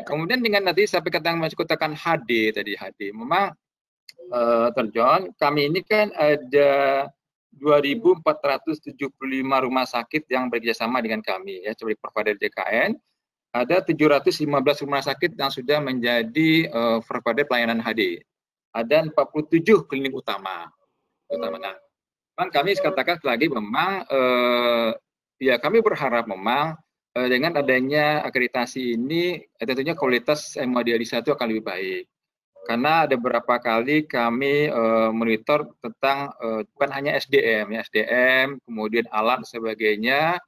kemudian dengan nanti sampai katakan HD tadi memang John, kami ini kan ada 2.475 rumah sakit yang bekerjasama dengan kami ya, seperti provider JKN. Ada 715 rumah sakit yang sudah menjadi provider pelayanan HD. Ada 47 klinik utama. Nah, kami katakan lagi memang ya kami berharap memang dengan adanya akreditasi ini tentunya kualitas hemodialisa itu akan lebih baik. Karena ada beberapa kali kami monitor tentang bukan hanya SDM, kemudian alat dan sebagainya.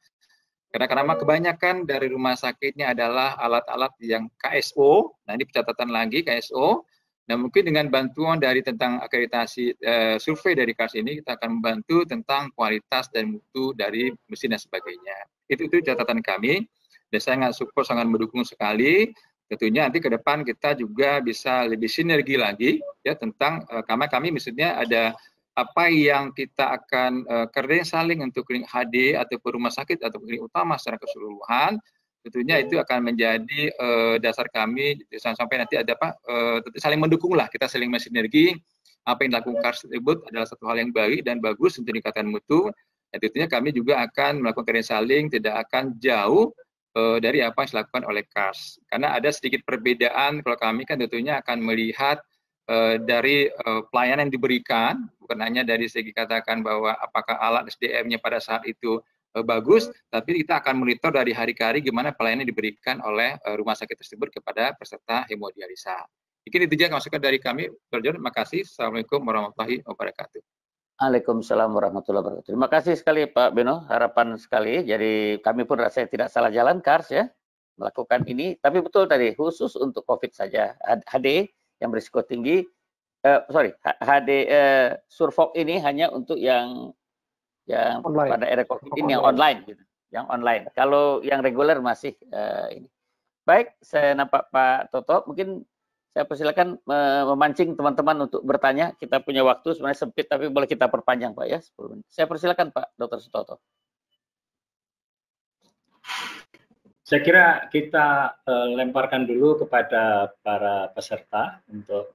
Karena kebanyakan dari rumah sakitnya adalah alat-alat yang KSO. Nah ini catatan lagi KSO. Nah mungkin dengan bantuan dari tentang akreditasi survei dari KARS ini kita akan membantu tentang kualitas dan mutu dari mesin dan sebagainya. Itu catatan kami. Dan saya sangat mendukung sekali. Tentunya nanti ke depan kita juga bisa lebih sinergi lagi ya tentang kami misalnya ada apa yang kita akan kerja saling untuk klinik HD ataupun rumah sakit atau klinik utama secara keseluruhan. Tentunya itu akan menjadi dasar kami sampai nanti ada saling mendukung lah, kita saling bersinergi apa yang dilakukan KARS tersebut adalah satu hal yang baik dan bagus untuk meningkatkan mutu. Dan tentunya kami juga akan melakukan credentialing, tidak akan jauh dari apa yang dilakukan oleh KARS. Karena ada sedikit perbedaan, kalau kami kan tentunya akan melihat dari pelayanan yang diberikan, bukan hanya dari segi katakan bahwa apakah alat SDM-nya pada saat itu bagus, tapi kita akan monitor dari hari ke hari gimana pelayanan yang diberikan oleh rumah sakit tersebut kepada peserta hemodialisa. Mungkin itu saja masukan dari kami. Terima kasih. Assalamualaikum warahmatullahi wabarakatuh. Waalaikumsalam warahmatullahi wabarakatuh. Terima kasih sekali Pak Beno, harapan sekali. Jadi kami pun rasanya tidak salah jalan KARS ya melakukan ini. Tapi betul tadi khusus untuk COVID saja. HD yang berisiko tinggi, HD Survok ini hanya untuk yang online. Pada era COVID ini yang online gitu, yang online. Kalau yang reguler masih ini. Baik, saya nampak Pak Toto, mungkin saya persilakan memancing teman-teman untuk bertanya. Kita punya waktu sebenarnya sempit, tapi boleh kita perpanjang Pak ya, 10 menit. Saya persilakan Pak Dr. Sutoto. Saya kira kita lemparkan dulu kepada para peserta untuk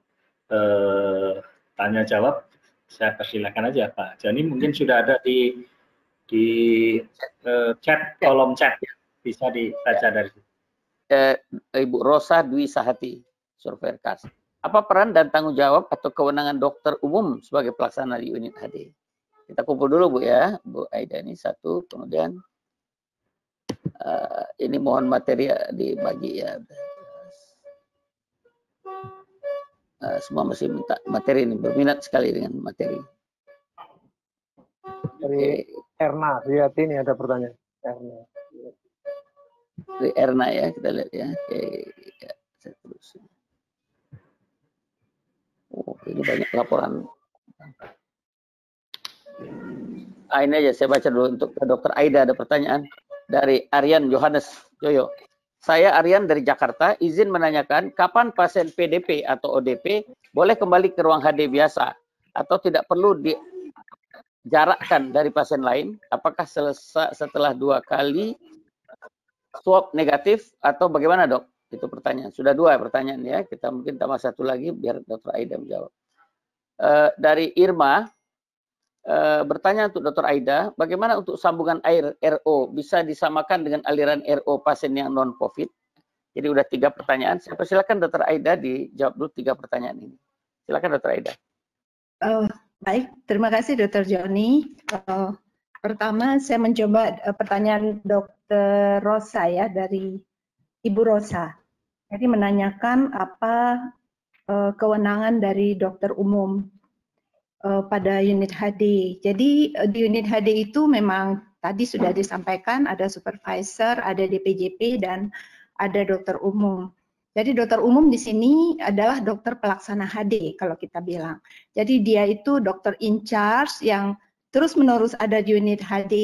tanya jawab. Saya persilakan aja Pak Joni, mungkin sudah ada di chat, kolom chat ya, bisa dibaca dari situ. Ibu Rosa Dwi Sahati, surveyor KARS. Apa peran dan tanggung jawab atau kewenangan dokter umum sebagai pelaksana di unit HD? Kita kumpul dulu Bu ya, Bu Aida ini satu, kemudian ini mohon materi dibagi ya. Semua masih minta materi ini, berminat sekali dengan materi. Dari Erna, lihat ini ada pertanyaan. Erna. Dari Erna ya, kita lihat ya. Oke, ya, saya terus. Oh, ini banyak laporan. Ini aja saya baca dulu untuk ke Dr. Aida. Ada pertanyaan dari Aryan Yohanes Joyo. Saya Aryan dari Jakarta, izin menanyakan kapan pasien PDP atau ODP boleh kembali ke ruang HD biasa atau tidak perlu dijarakkan dari pasien lain? Apakah selesai setelah 2 kali swab negatif atau bagaimana Dok? Itu pertanyaan. Sudah 2 pertanyaan ya. Kita mungkin tambah 1 lagi biar Dr. Aida menjawab. Dari Irma, bertanya untuk Dr. Aida, bagaimana untuk sambungan air RO bisa disamakan dengan aliran RO pasien yang non-COVID? Jadi udah 3 pertanyaan. Saya persilakan Dr. Aida dijawab dulu 3 pertanyaan ini. Silakan Dr. Aida. Baik, terima kasih Dr. Joni. Pertama saya mencoba pertanyaan Dr. Rosa ya, dari Ibu Rosa. Jadi menanyakan apa kewenangan dari dokter umum pada unit HD. Jadi di unit HD itu memang tadi sudah disampaikan ada supervisor, ada DPJP dan ada dokter umum. Jadi dokter umum di sini adalah dokter pelaksana HD kalau kita bilang. Jadi dia itu dokter in charge yang terus-menerus ada di unit HD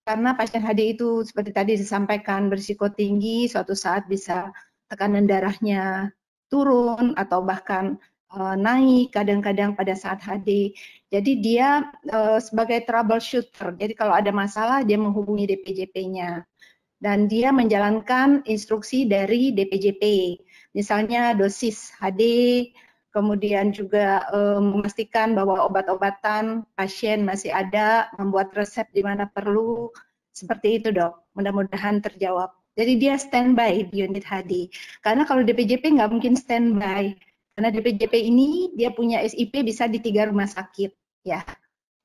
karena pasien HD itu seperti tadi disampaikan berisiko tinggi, suatu saat bisa tekanan darahnya turun atau bahkan naik kadang-kadang pada saat HD. Jadi dia sebagai troubleshooter. Jadi kalau ada masalah dia menghubungi DPJP-nya. Dan dia menjalankan instruksi dari DPJP. Misalnya dosis HD, kemudian juga memastikan bahwa obat-obatan pasien masih ada, membuat resep di mana perlu. Seperti itu Dok, mudah-mudahan terjawab. Jadi dia standby di unit HD. Karena kalau DPJP nggak mungkin standby. Karena DPJP ini dia punya SIP bisa di 3 rumah sakit ya.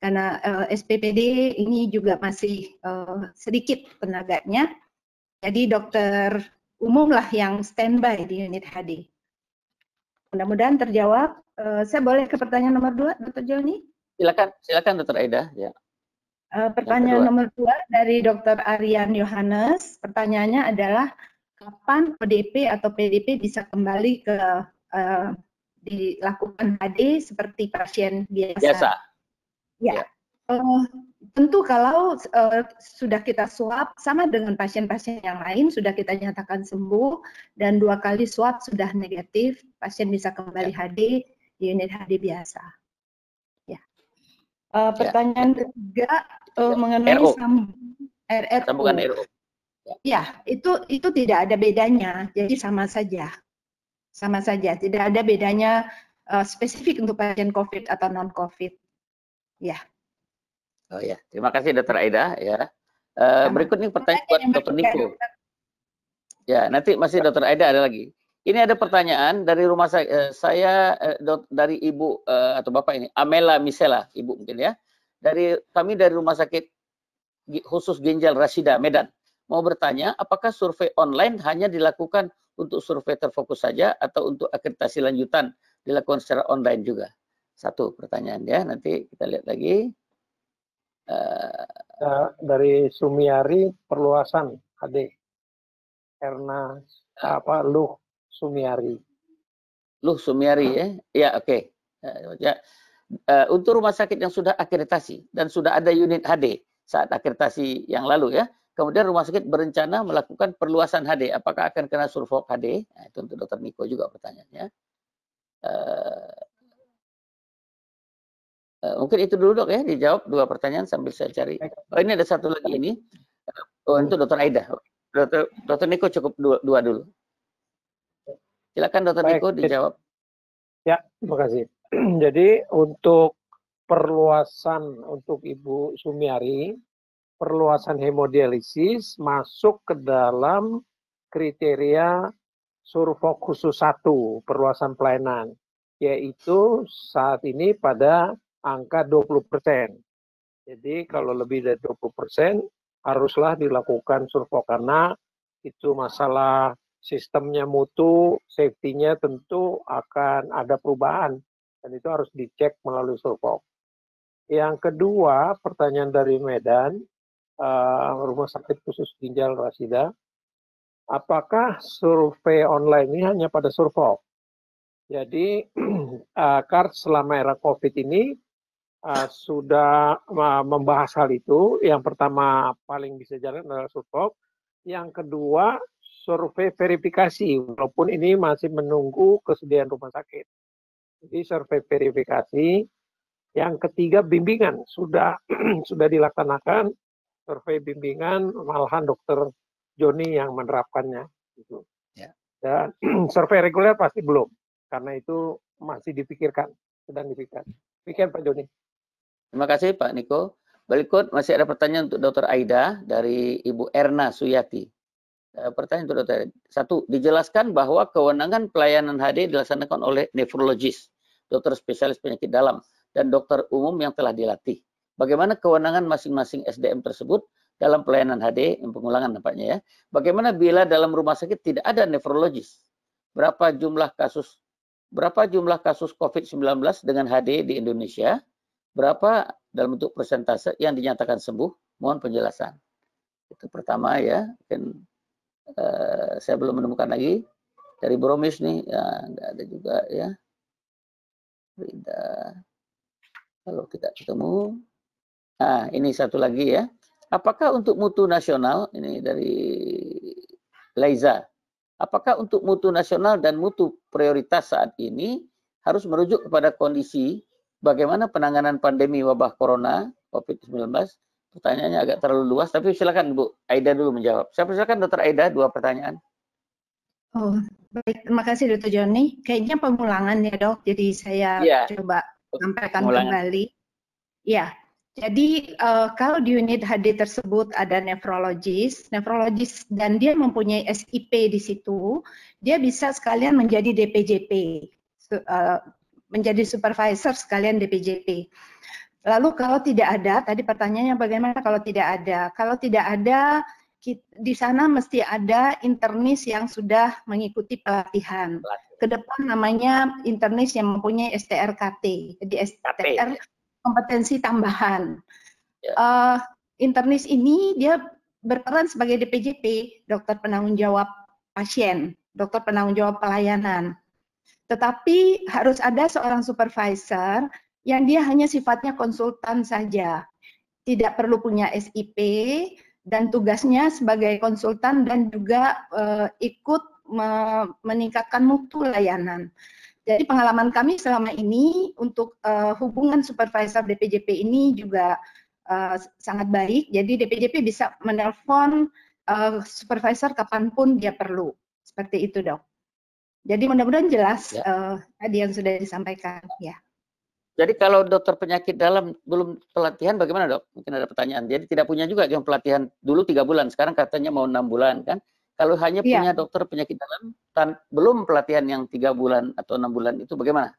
Karena SPPD ini juga masih sedikit tenaganya. Jadi dokter umum lah yang standby di unit HD. Mudah-mudahan terjawab. Saya boleh ke pertanyaan nomor 2, Dr. Joni? Silakan Dr. Aida ya. Pertanyaan nomor 2 dari Dr. Aryan Yohanes. Pertanyaannya adalah kapan ODP atau PDP bisa kembali ke dilakukan HD seperti pasien biasa. Ya. Tentu kalau sudah kita swab sama dengan pasien-pasien yang lain sudah kita nyatakan sembuh dan 2 kali swab sudah negatif, pasien bisa kembali HD di unit HD biasa. Ya. Pertanyaan ketiga mengenai sambungan RO. Ya, itu tidak ada bedanya, jadi sama saja. Sama saja, tidak ada bedanya spesifik untuk pasien COVID atau non-COVID. Ya. Oh ya, terima kasih Dr. Aida ya. Berikut nih pertanyaan buat Dr. Niko. Ya, nanti masih Dr. Aida ada lagi. Ini ada pertanyaan dari rumah saya dari Ibu atau Bapak ini, Amela Misela, Ibu mungkin ya. Kami dari Rumah Sakit Khusus Ginjal Rasida, Medan. Mau bertanya, apakah survei online hanya dilakukan untuk survei terfokus saja atau untuk akreditasi lanjutan dilakukan secara online juga? Satu pertanyaan ya, nanti kita lihat lagi. Dari Sumiari perluasan HD. Karena Luh Sumiari. Luh Sumiari ya. Ya, oke. Ya. Untuk rumah sakit yang sudah akreditasi dan sudah ada unit HD saat akreditasi yang lalu ya. Kemudian rumah sakit berencana melakukan perluasan HD. Apakah akan kena Survok HD? Nah, itu untuk Dr. Niko juga pertanyaannya. Mungkin itu dulu dok ya, dijawab dua pertanyaan sambil saya cari. Oh ini ada satu lagi ini. Untuk Dr. Aida. Dr. Niko cukup dua dulu. Silakan Dr. Niko dijawab. Ya, terima kasih. Jadi untuk perluasan untuk Ibu Sumiari, perluasan hemodialisis masuk ke dalam kriteria Survok khusus 1, perluasan pelayanan, yaitu saat ini pada angka 20%. Jadi kalau lebih dari 20% haruslah dilakukan Survok karena itu masalah sistemnya mutu, safety-nya tentu akan ada perubahan dan itu harus dicek melalui Survok. Yang kedua, pertanyaan dari Medan, Rumah Sakit Khusus Ginjal Rasida, apakah survei online ini hanya pada Survok? Jadi, selama era COVID ini sudah membahas hal itu. Yang pertama paling bisa jalan adalah Survok. Yang kedua, survei verifikasi, walaupun ini masih menunggu kesediaan rumah sakit. Jadi survei verifikasi. Yang ketiga, bimbingan sudah dilaksanakan. Survei bimbingan, malahan Dokter Joni yang menerapkannya. Gitu. Ya. Dan survei reguler pasti belum, karena itu masih dipikirkan, sedang dipikirkan. Demikian Pak Joni. Terima kasih Pak Niko. Berikut masih ada pertanyaan untuk Dr. Aida dari Ibu Erna Suyati. Pertanyaan untuk Dr. Aida. Satu, dijelaskan bahwa kewenangan pelayanan HD dilaksanakan oleh nefrologis, dokter spesialis penyakit dalam, dan dokter umum yang telah dilatih. Bagaimana kewenangan masing-masing SDM tersebut dalam pelayanan HD, yang pengulangan nampaknya ya. Bagaimana bila dalam rumah sakit tidak ada nefrologis? Berapa jumlah kasus COVID-19 dengan HD di Indonesia? Berapa dalam bentuk persentase yang dinyatakan sembuh? Mohon penjelasan. Itu pertama ya. Mungkin saya belum menemukan lagi dari Bromis nih, ya nggak ada juga ya. Rida, kalau tidak ketemu. Nah, ini satu lagi ya. Apakah untuk mutu nasional, ini dari Laiza, apakah untuk mutu nasional dan mutu prioritas saat ini harus merujuk kepada kondisi bagaimana penanganan pandemi wabah corona COVID-19? Pertanyaannya agak terlalu luas, tapi silakan Bu Aida dulu menjawab. Saya persilakan Dr. Aida, dua pertanyaan. Oh, baik. Terima kasih Dr. Joni. Kayaknya pemulangan ya dok, jadi saya coba sampaikan kembali. Ya, jadi kalau di unit HD tersebut ada nefrologis dan dia mempunyai SIP di situ, dia bisa sekalian menjadi DPJP, menjadi supervisor sekalian DPJP. Lalu kalau tidak ada, tadi pertanyaannya bagaimana kalau tidak ada? Kalau tidak ada, di sana mesti ada internis yang sudah mengikuti pelatihan. Ke depan namanya internis yang mempunyai STRKT, jadi STR kompetensi tambahan. Internis ini dia berperan sebagai DPJP, dokter penanggung jawab pasien, dokter penanggung jawab pelayanan. Tetapi harus ada seorang supervisor yang dia hanya sifatnya konsultan saja, tidak perlu punya SIP dan tugasnya sebagai konsultan dan juga ikut meningkatkan mutu layanan. Jadi pengalaman kami selama ini untuk hubungan supervisor DPJP ini juga sangat baik. Jadi DPJP bisa menelpon supervisor kapanpun dia perlu. Seperti itu dok. Jadi mudah-mudahan jelas tadi yang sudah disampaikan ya. Jadi kalau dokter penyakit dalam belum pelatihan bagaimana dok? Mungkin ada pertanyaan. Jadi tidak punya juga yang pelatihan dulu 3 bulan, sekarang katanya mau 6 bulan kan? Kalau hanya punya dokter penyakit dalam belum pelatihan yang 3 bulan atau 6 bulan itu bagaimana?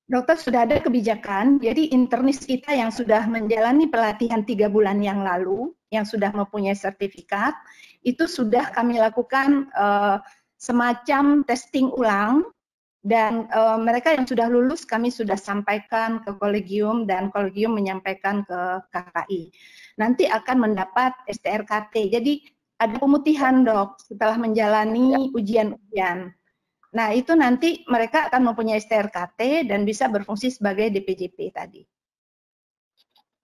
Dokter sudah ada kebijakan, jadi internis kita yang sudah menjalani pelatihan 3 bulan yang lalu, yang sudah mempunyai sertifikat, itu sudah kami lakukan semacam testing ulang. Dan mereka yang sudah lulus kami sudah sampaikan ke kolegium dan kolegium menyampaikan ke KKI. Nanti akan mendapat STRKT. Jadi ada pemutihan dok setelah menjalani ujian-ujian. Nah itu nanti mereka akan mempunyai STRKT dan bisa berfungsi sebagai DPJP tadi.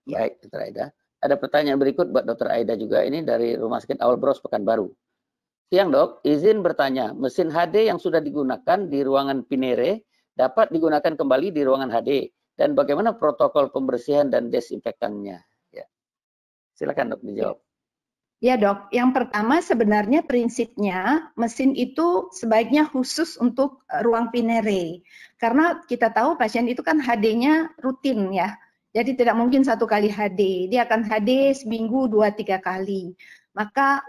Baik, Dr. Aida. Ada pertanyaan berikut buat Dr. Aida juga. Ini dari Rumah Sakit Awal Bros Pekanbaru. Siang dok, izin bertanya, mesin HD yang sudah digunakan di ruangan Pinere dapat digunakan kembali di ruangan HD dan bagaimana protokol pembersihan dan desinfektannya? Ya. Silakan dok dijawab. Ya dok, yang pertama sebenarnya prinsipnya mesin itu sebaiknya khusus untuk ruang Pinere. Karena kita tahu pasien itu kan HD-nya rutin ya. Jadi tidak mungkin 1 kali HD, dia akan HD seminggu 2-3 kali. Maka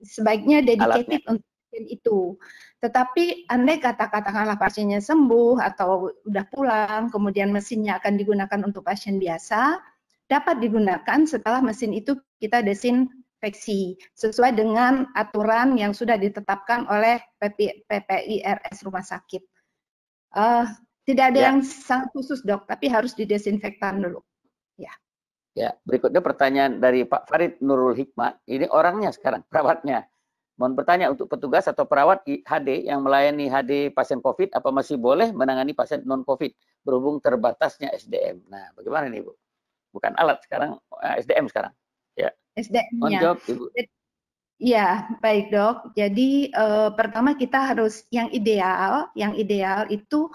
sebaiknya dedicated untuk pasien itu. Tetapi andai katakanlah pasiennya sembuh atau udah pulang, kemudian mesinnya akan digunakan untuk pasien biasa, dapat digunakan setelah mesin itu kita desinfeksi sesuai dengan aturan yang sudah ditetapkan oleh PPIRS rumah sakit. Tidak ada yang sangat khusus dok, tapi harus didesinfektan dulu. Ya. Ya, berikutnya pertanyaan dari Pak Farid Nurul Hikmah. Ini orangnya sekarang, perawatnya. Mohon bertanya untuk petugas atau perawat HD yang melayani HD pasien COVID, apa masih boleh menangani pasien non-COVID berhubung terbatasnya SDM? Nah, bagaimana nih Bu? Bukan alat sekarang, SDM sekarang. Ya. SDM-nya. Jawab, Ibu. Ya, baik dok. Jadi pertama kita harus yang ideal itu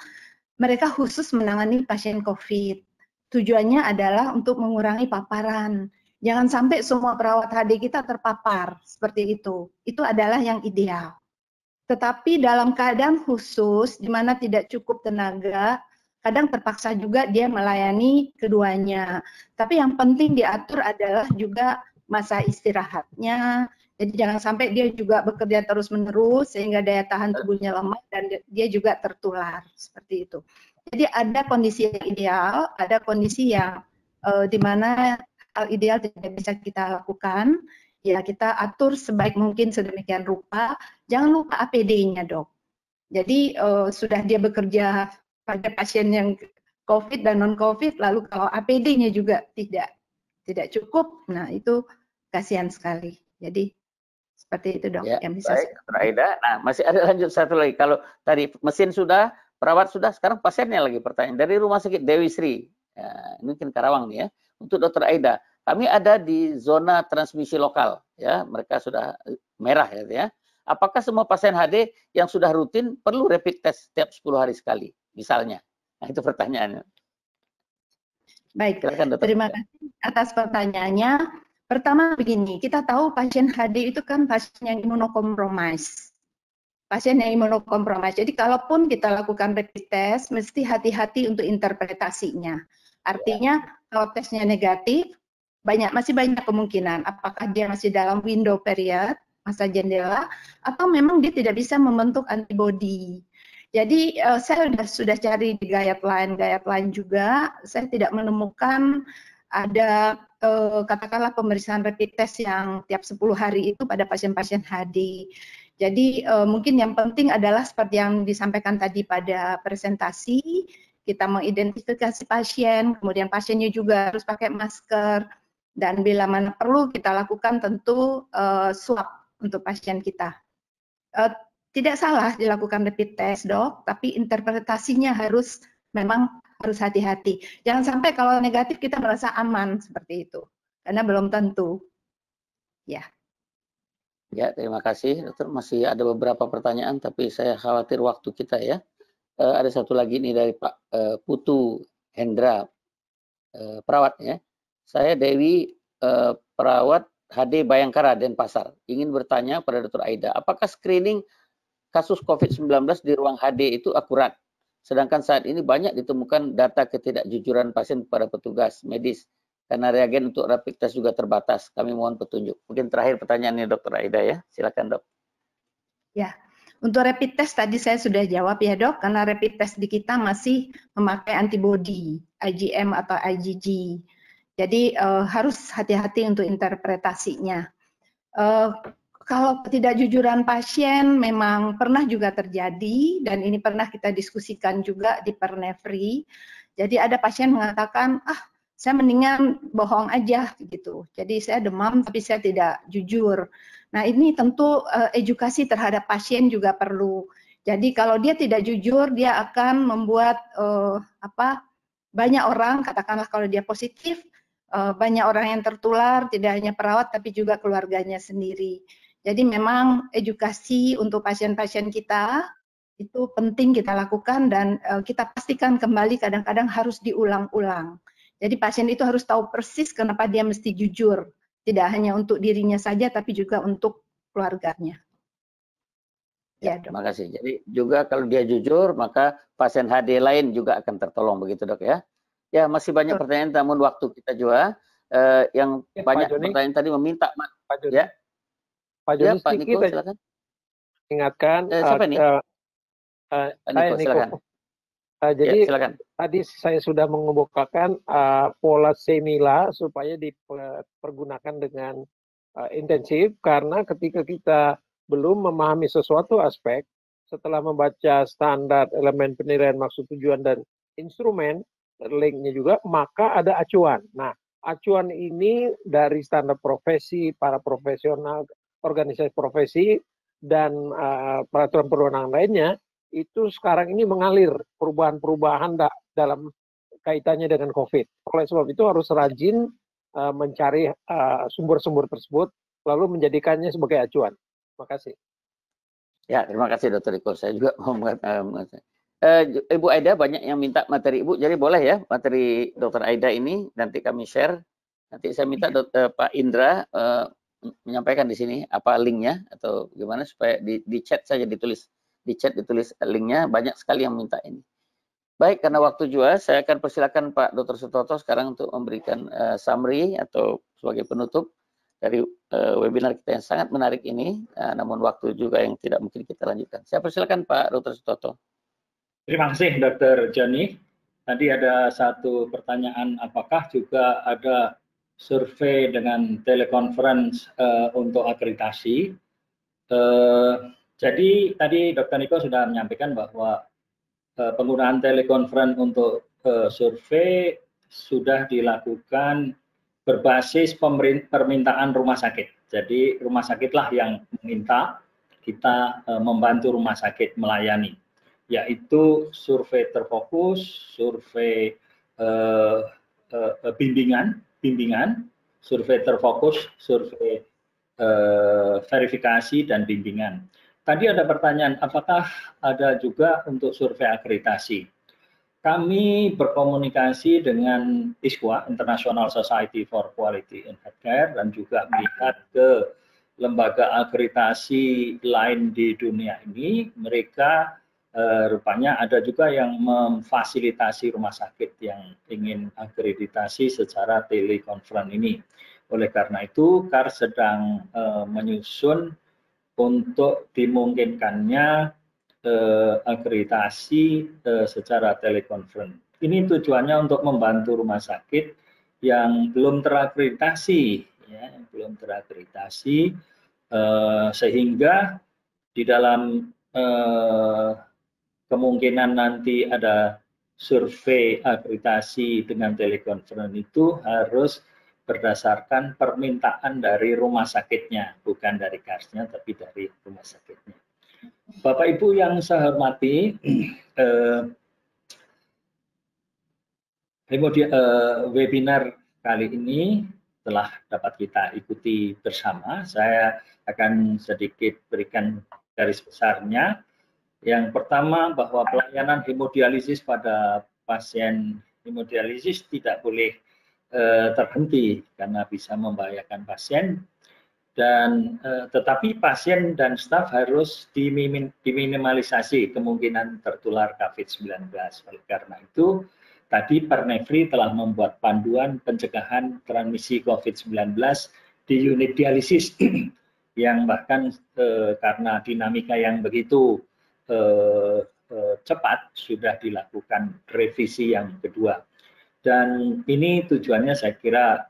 mereka khusus menangani pasien COVID. Tujuannya adalah untuk mengurangi paparan. Jangan sampai semua perawat HD kita terpapar, seperti itu. Itu adalah yang ideal. Tetapi dalam keadaan khusus, di mana tidak cukup tenaga, kadang terpaksa juga dia melayani keduanya. Tapi yang penting diatur adalah juga masa istirahatnya. Jadi jangan sampai dia juga bekerja terus-menerus, sehingga daya tahan tubuhnya lemah dan dia juga tertular, seperti itu. Jadi ada kondisi yang ideal, ada kondisi yang di mana hal ideal tidak bisa kita lakukan, ya kita atur sebaik mungkin sedemikian rupa. Jangan lupa APD-nya dok. Jadi sudah dia bekerja pada pasien yang COVID dan non-COVID, lalu kalau APD-nya juga tidak cukup, nah itu kasihan sekali. Jadi seperti itu dok ya, yang bisa baik, Dr. Aida. Nah masih ada lanjut satu lagi. Kalau tadi mesin sudah, perawat sudah, sekarang pasiennya lagi pertanyaan dari Rumah Sakit Dewi Sri, ya, mungkin Karawang nih ya. Untuk Dr. Aida, kami ada di zona transmisi lokal, ya, mereka sudah merah ya. Apakah semua pasien HD yang sudah rutin perlu rapid test setiap 10 hari sekali, misalnya? Nah itu pertanyaannya. Baik, silakan, terima kasih atas pertanyaannya. Pertama begini, kita tahu pasien HD itu kan pasien yang imunokompromis. Pasien yang imunokompromis. Jadi kalaupun kita lakukan rapid test, mesti hati-hati untuk interpretasinya. Artinya kalau tesnya negatif, masih banyak kemungkinan. Apakah dia masih dalam window period, masa jendela, atau memang dia tidak bisa membentuk antibody. Jadi saya sudah cari di guideline juga, saya tidak menemukan ada katakanlah pemeriksaan rapid test yang tiap 10 hari itu pada pasien-pasien HD. Jadi mungkin yang penting adalah seperti yang disampaikan tadi pada presentasi, kita mengidentifikasi pasien, kemudian pasiennya juga harus pakai masker, dan bila mana perlu kita lakukan tentu swab untuk pasien kita. Tidak salah dilakukan rapid test dok, tapi interpretasinya memang harus hati-hati. Jangan sampai kalau negatif kita merasa aman seperti itu, karena belum tentu. Ya. Ya, terima kasih, dokter. Masih ada beberapa pertanyaan, tapi saya khawatir waktu kita ya. Ada satu lagi nih dari Pak Putu Hendra, perawat ya. Saya Dewi, perawat HD Bayangkara Denpasar. Ingin bertanya pada Dr. Aida, apakah screening kasus COVID-19 di ruang HD itu akurat. Sedangkan saat ini banyak ditemukan data ketidakjujuran pasien kepada petugas medis karena reagen untuk rapid test juga terbatas. Kami mohon petunjuk. Mungkin terakhir pertanyaannya Dr. Aida ya. Silakan, Dok. Ya, untuk rapid test tadi saya sudah jawab ya Dok, karena rapid test di kita masih memakai antibody, IgM atau IgG. Jadi harus hati-hati untuk interpretasinya. Kalau ketidakjujuran pasien memang pernah juga terjadi, dan ini pernah kita diskusikan juga di Pernefri. Jadi ada pasien mengatakan, saya mendingan bohong aja gitu. Jadi saya demam tapi saya tidak jujur. Nah ini tentu edukasi terhadap pasien juga perlu. Jadi kalau dia tidak jujur, dia akan membuat banyak orang, katakanlah kalau dia positif, banyak orang yang tertular, tidak hanya perawat tapi juga keluarganya sendiri. Jadi memang edukasi untuk pasien-pasien kita itu penting kita lakukan dan kita pastikan kembali kadang-kadang harus diulang-ulang. Jadi pasien itu harus tahu persis kenapa dia mesti jujur. Tidak hanya untuk dirinya saja, tapi juga untuk keluarganya. Ya, terima kasih. Jadi juga kalau dia jujur, maka pasien HD lain juga akan tertolong, begitu Dok ya. Ya, masih banyak pertanyaan, namun waktu kita juga yang banyak pertanyaan tadi meminta. Pak Joni, ya, Pak Joni, Pak Niko, silakan. Ingatkan. Siapa ini? Pak Niko, silakan. Jadi ya, silakan. Tadi saya sudah mengemukakan pola semila supaya dipergunakan dengan intensif, karena ketika kita belum memahami sesuatu aspek, setelah membaca standar elemen penilaian maksud tujuan dan instrumen, linknya juga, maka ada acuan. Nah, acuan ini dari standar profesi, para profesional, organisasi profesi, dan peraturan perundangan lainnya, itu sekarang ini mengalir perubahan-perubahan dalam kaitannya dengan COVID. Oleh sebab itu harus rajin mencari sumber-sumber tersebut, lalu menjadikannya sebagai acuan. Terima kasih. Ya, terima kasih Dr. Riko. Saya juga mau Ibu Aida banyak yang minta materi Ibu, jadi boleh ya materi Dr. Aida ini nanti kami share. Nanti saya minta Pak Indra menyampaikan di sini apa linknya atau gimana supaya di chat saja ditulis. Di chat ditulis linknya, banyak sekali yang minta ini. Baik, karena waktu juga, saya akan persilakan Pak Dr. Sutoto sekarang untuk memberikan summary atau sebagai penutup dari webinar kita yang sangat menarik ini, namun waktu juga yang tidak mungkin kita lanjutkan. Saya persilakan Pak Dr. Sutoto. Terima kasih Dr. Joni. Tadi ada satu pertanyaan, apakah juga ada survei dengan telekonferensi untuk akreditasi? Jadi tadi Dr. Niko sudah menyampaikan bahwa penggunaan telekonferensi untuk survei sudah dilakukan berbasis permintaan rumah sakit. Jadi rumah sakitlah yang meminta kita membantu rumah sakit melayani, yaitu survei terfokus, survei bimbingan, survei terfokus, survei verifikasi dan bimbingan. Tadi ada pertanyaan, apakah ada juga untuk survei akreditasi? Kami berkomunikasi dengan ISQA, International Society for Quality in Healthcare, dan juga melihat ke lembaga akreditasi lain di dunia ini. Mereka rupanya ada juga yang memfasilitasi rumah sakit yang ingin akreditasi secara telekonferensi ini. Oleh karena itu, KAR sedang menyusun untuk dimungkinkannya akreditasi secara telekonferensi. Ini tujuannya untuk membantu rumah sakit yang belum terakreditasi, ya, sehingga di dalam kemungkinan nanti ada survei akreditasi dengan telekonferensi itu harus berdasarkan permintaan dari rumah sakitnya, bukan dari KARS-nya, tapi dari rumah sakitnya. Bapak Ibu yang saya hormati, webinar kali ini telah dapat kita ikuti bersama. Saya akan sedikit berikan garis besarnya. Yang pertama, bahwa pelayanan hemodialisis pada pasien hemodialisis tidak boleh terhenti karena bisa membahayakan pasien. Dan tetapi pasien dan staf harus diminimalisasi kemungkinan tertular COVID-19. Oleh karena itu, tadi Pernefri telah membuat panduan pencegahan transmisi COVID-19 di unit dialisis yang bahkan karena dinamika yang begitu cepat sudah dilakukan revisi yang kedua. Dan ini tujuannya saya kira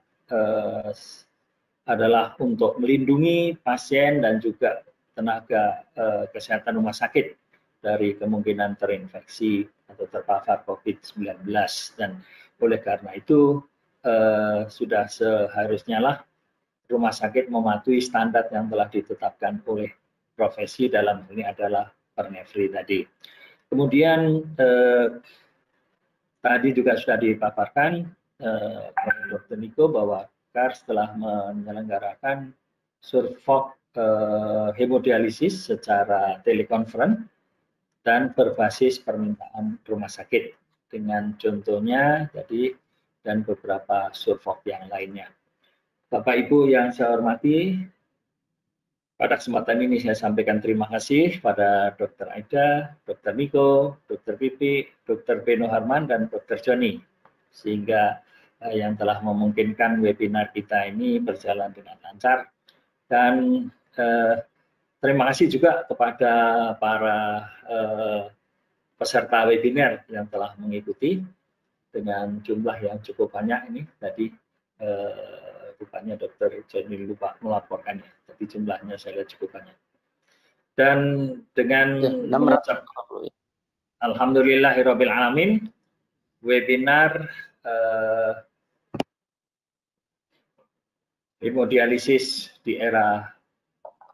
adalah untuk melindungi pasien dan juga tenaga kesehatan rumah sakit dari kemungkinan terinfeksi atau terpapar COVID-19. Dan oleh karena itu sudah seharusnya lah rumah sakit mematuhi standar yang telah ditetapkan oleh profesi, dalam hal ini adalah Pernefri tadi. Kemudian tadi juga sudah dipaparkan oleh Dr. Niko bahwa KARS telah menyelenggarakan survei hemodialisis secara telekonferensi dan berbasis permintaan rumah sakit dengan contohnya tadi dan beberapa survei yang lainnya. Bapak Ibu yang saya hormati, pada kesempatan ini saya sampaikan terima kasih pada Dr. Aida, Dr. Niko, Dr. Pipi, Dr. Beno Harman, dan Dr. Joni, sehingga yang telah memungkinkan webinar kita ini berjalan dengan lancar. Dan terima kasih juga kepada para peserta webinar yang telah mengikuti dengan jumlah yang cukup banyak ini. Tadi rupanya Dr. Joni lupa melaporkannya, tapi jumlahnya saya lihat cukup banyak. Dan dengan mengucap Alhamdulillahirabbil alamin, webinar hemodialisis di era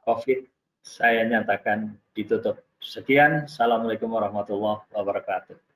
COVID saya nyatakan ditutup. Sekian, Assalamualaikum warahmatullahi wabarakatuh.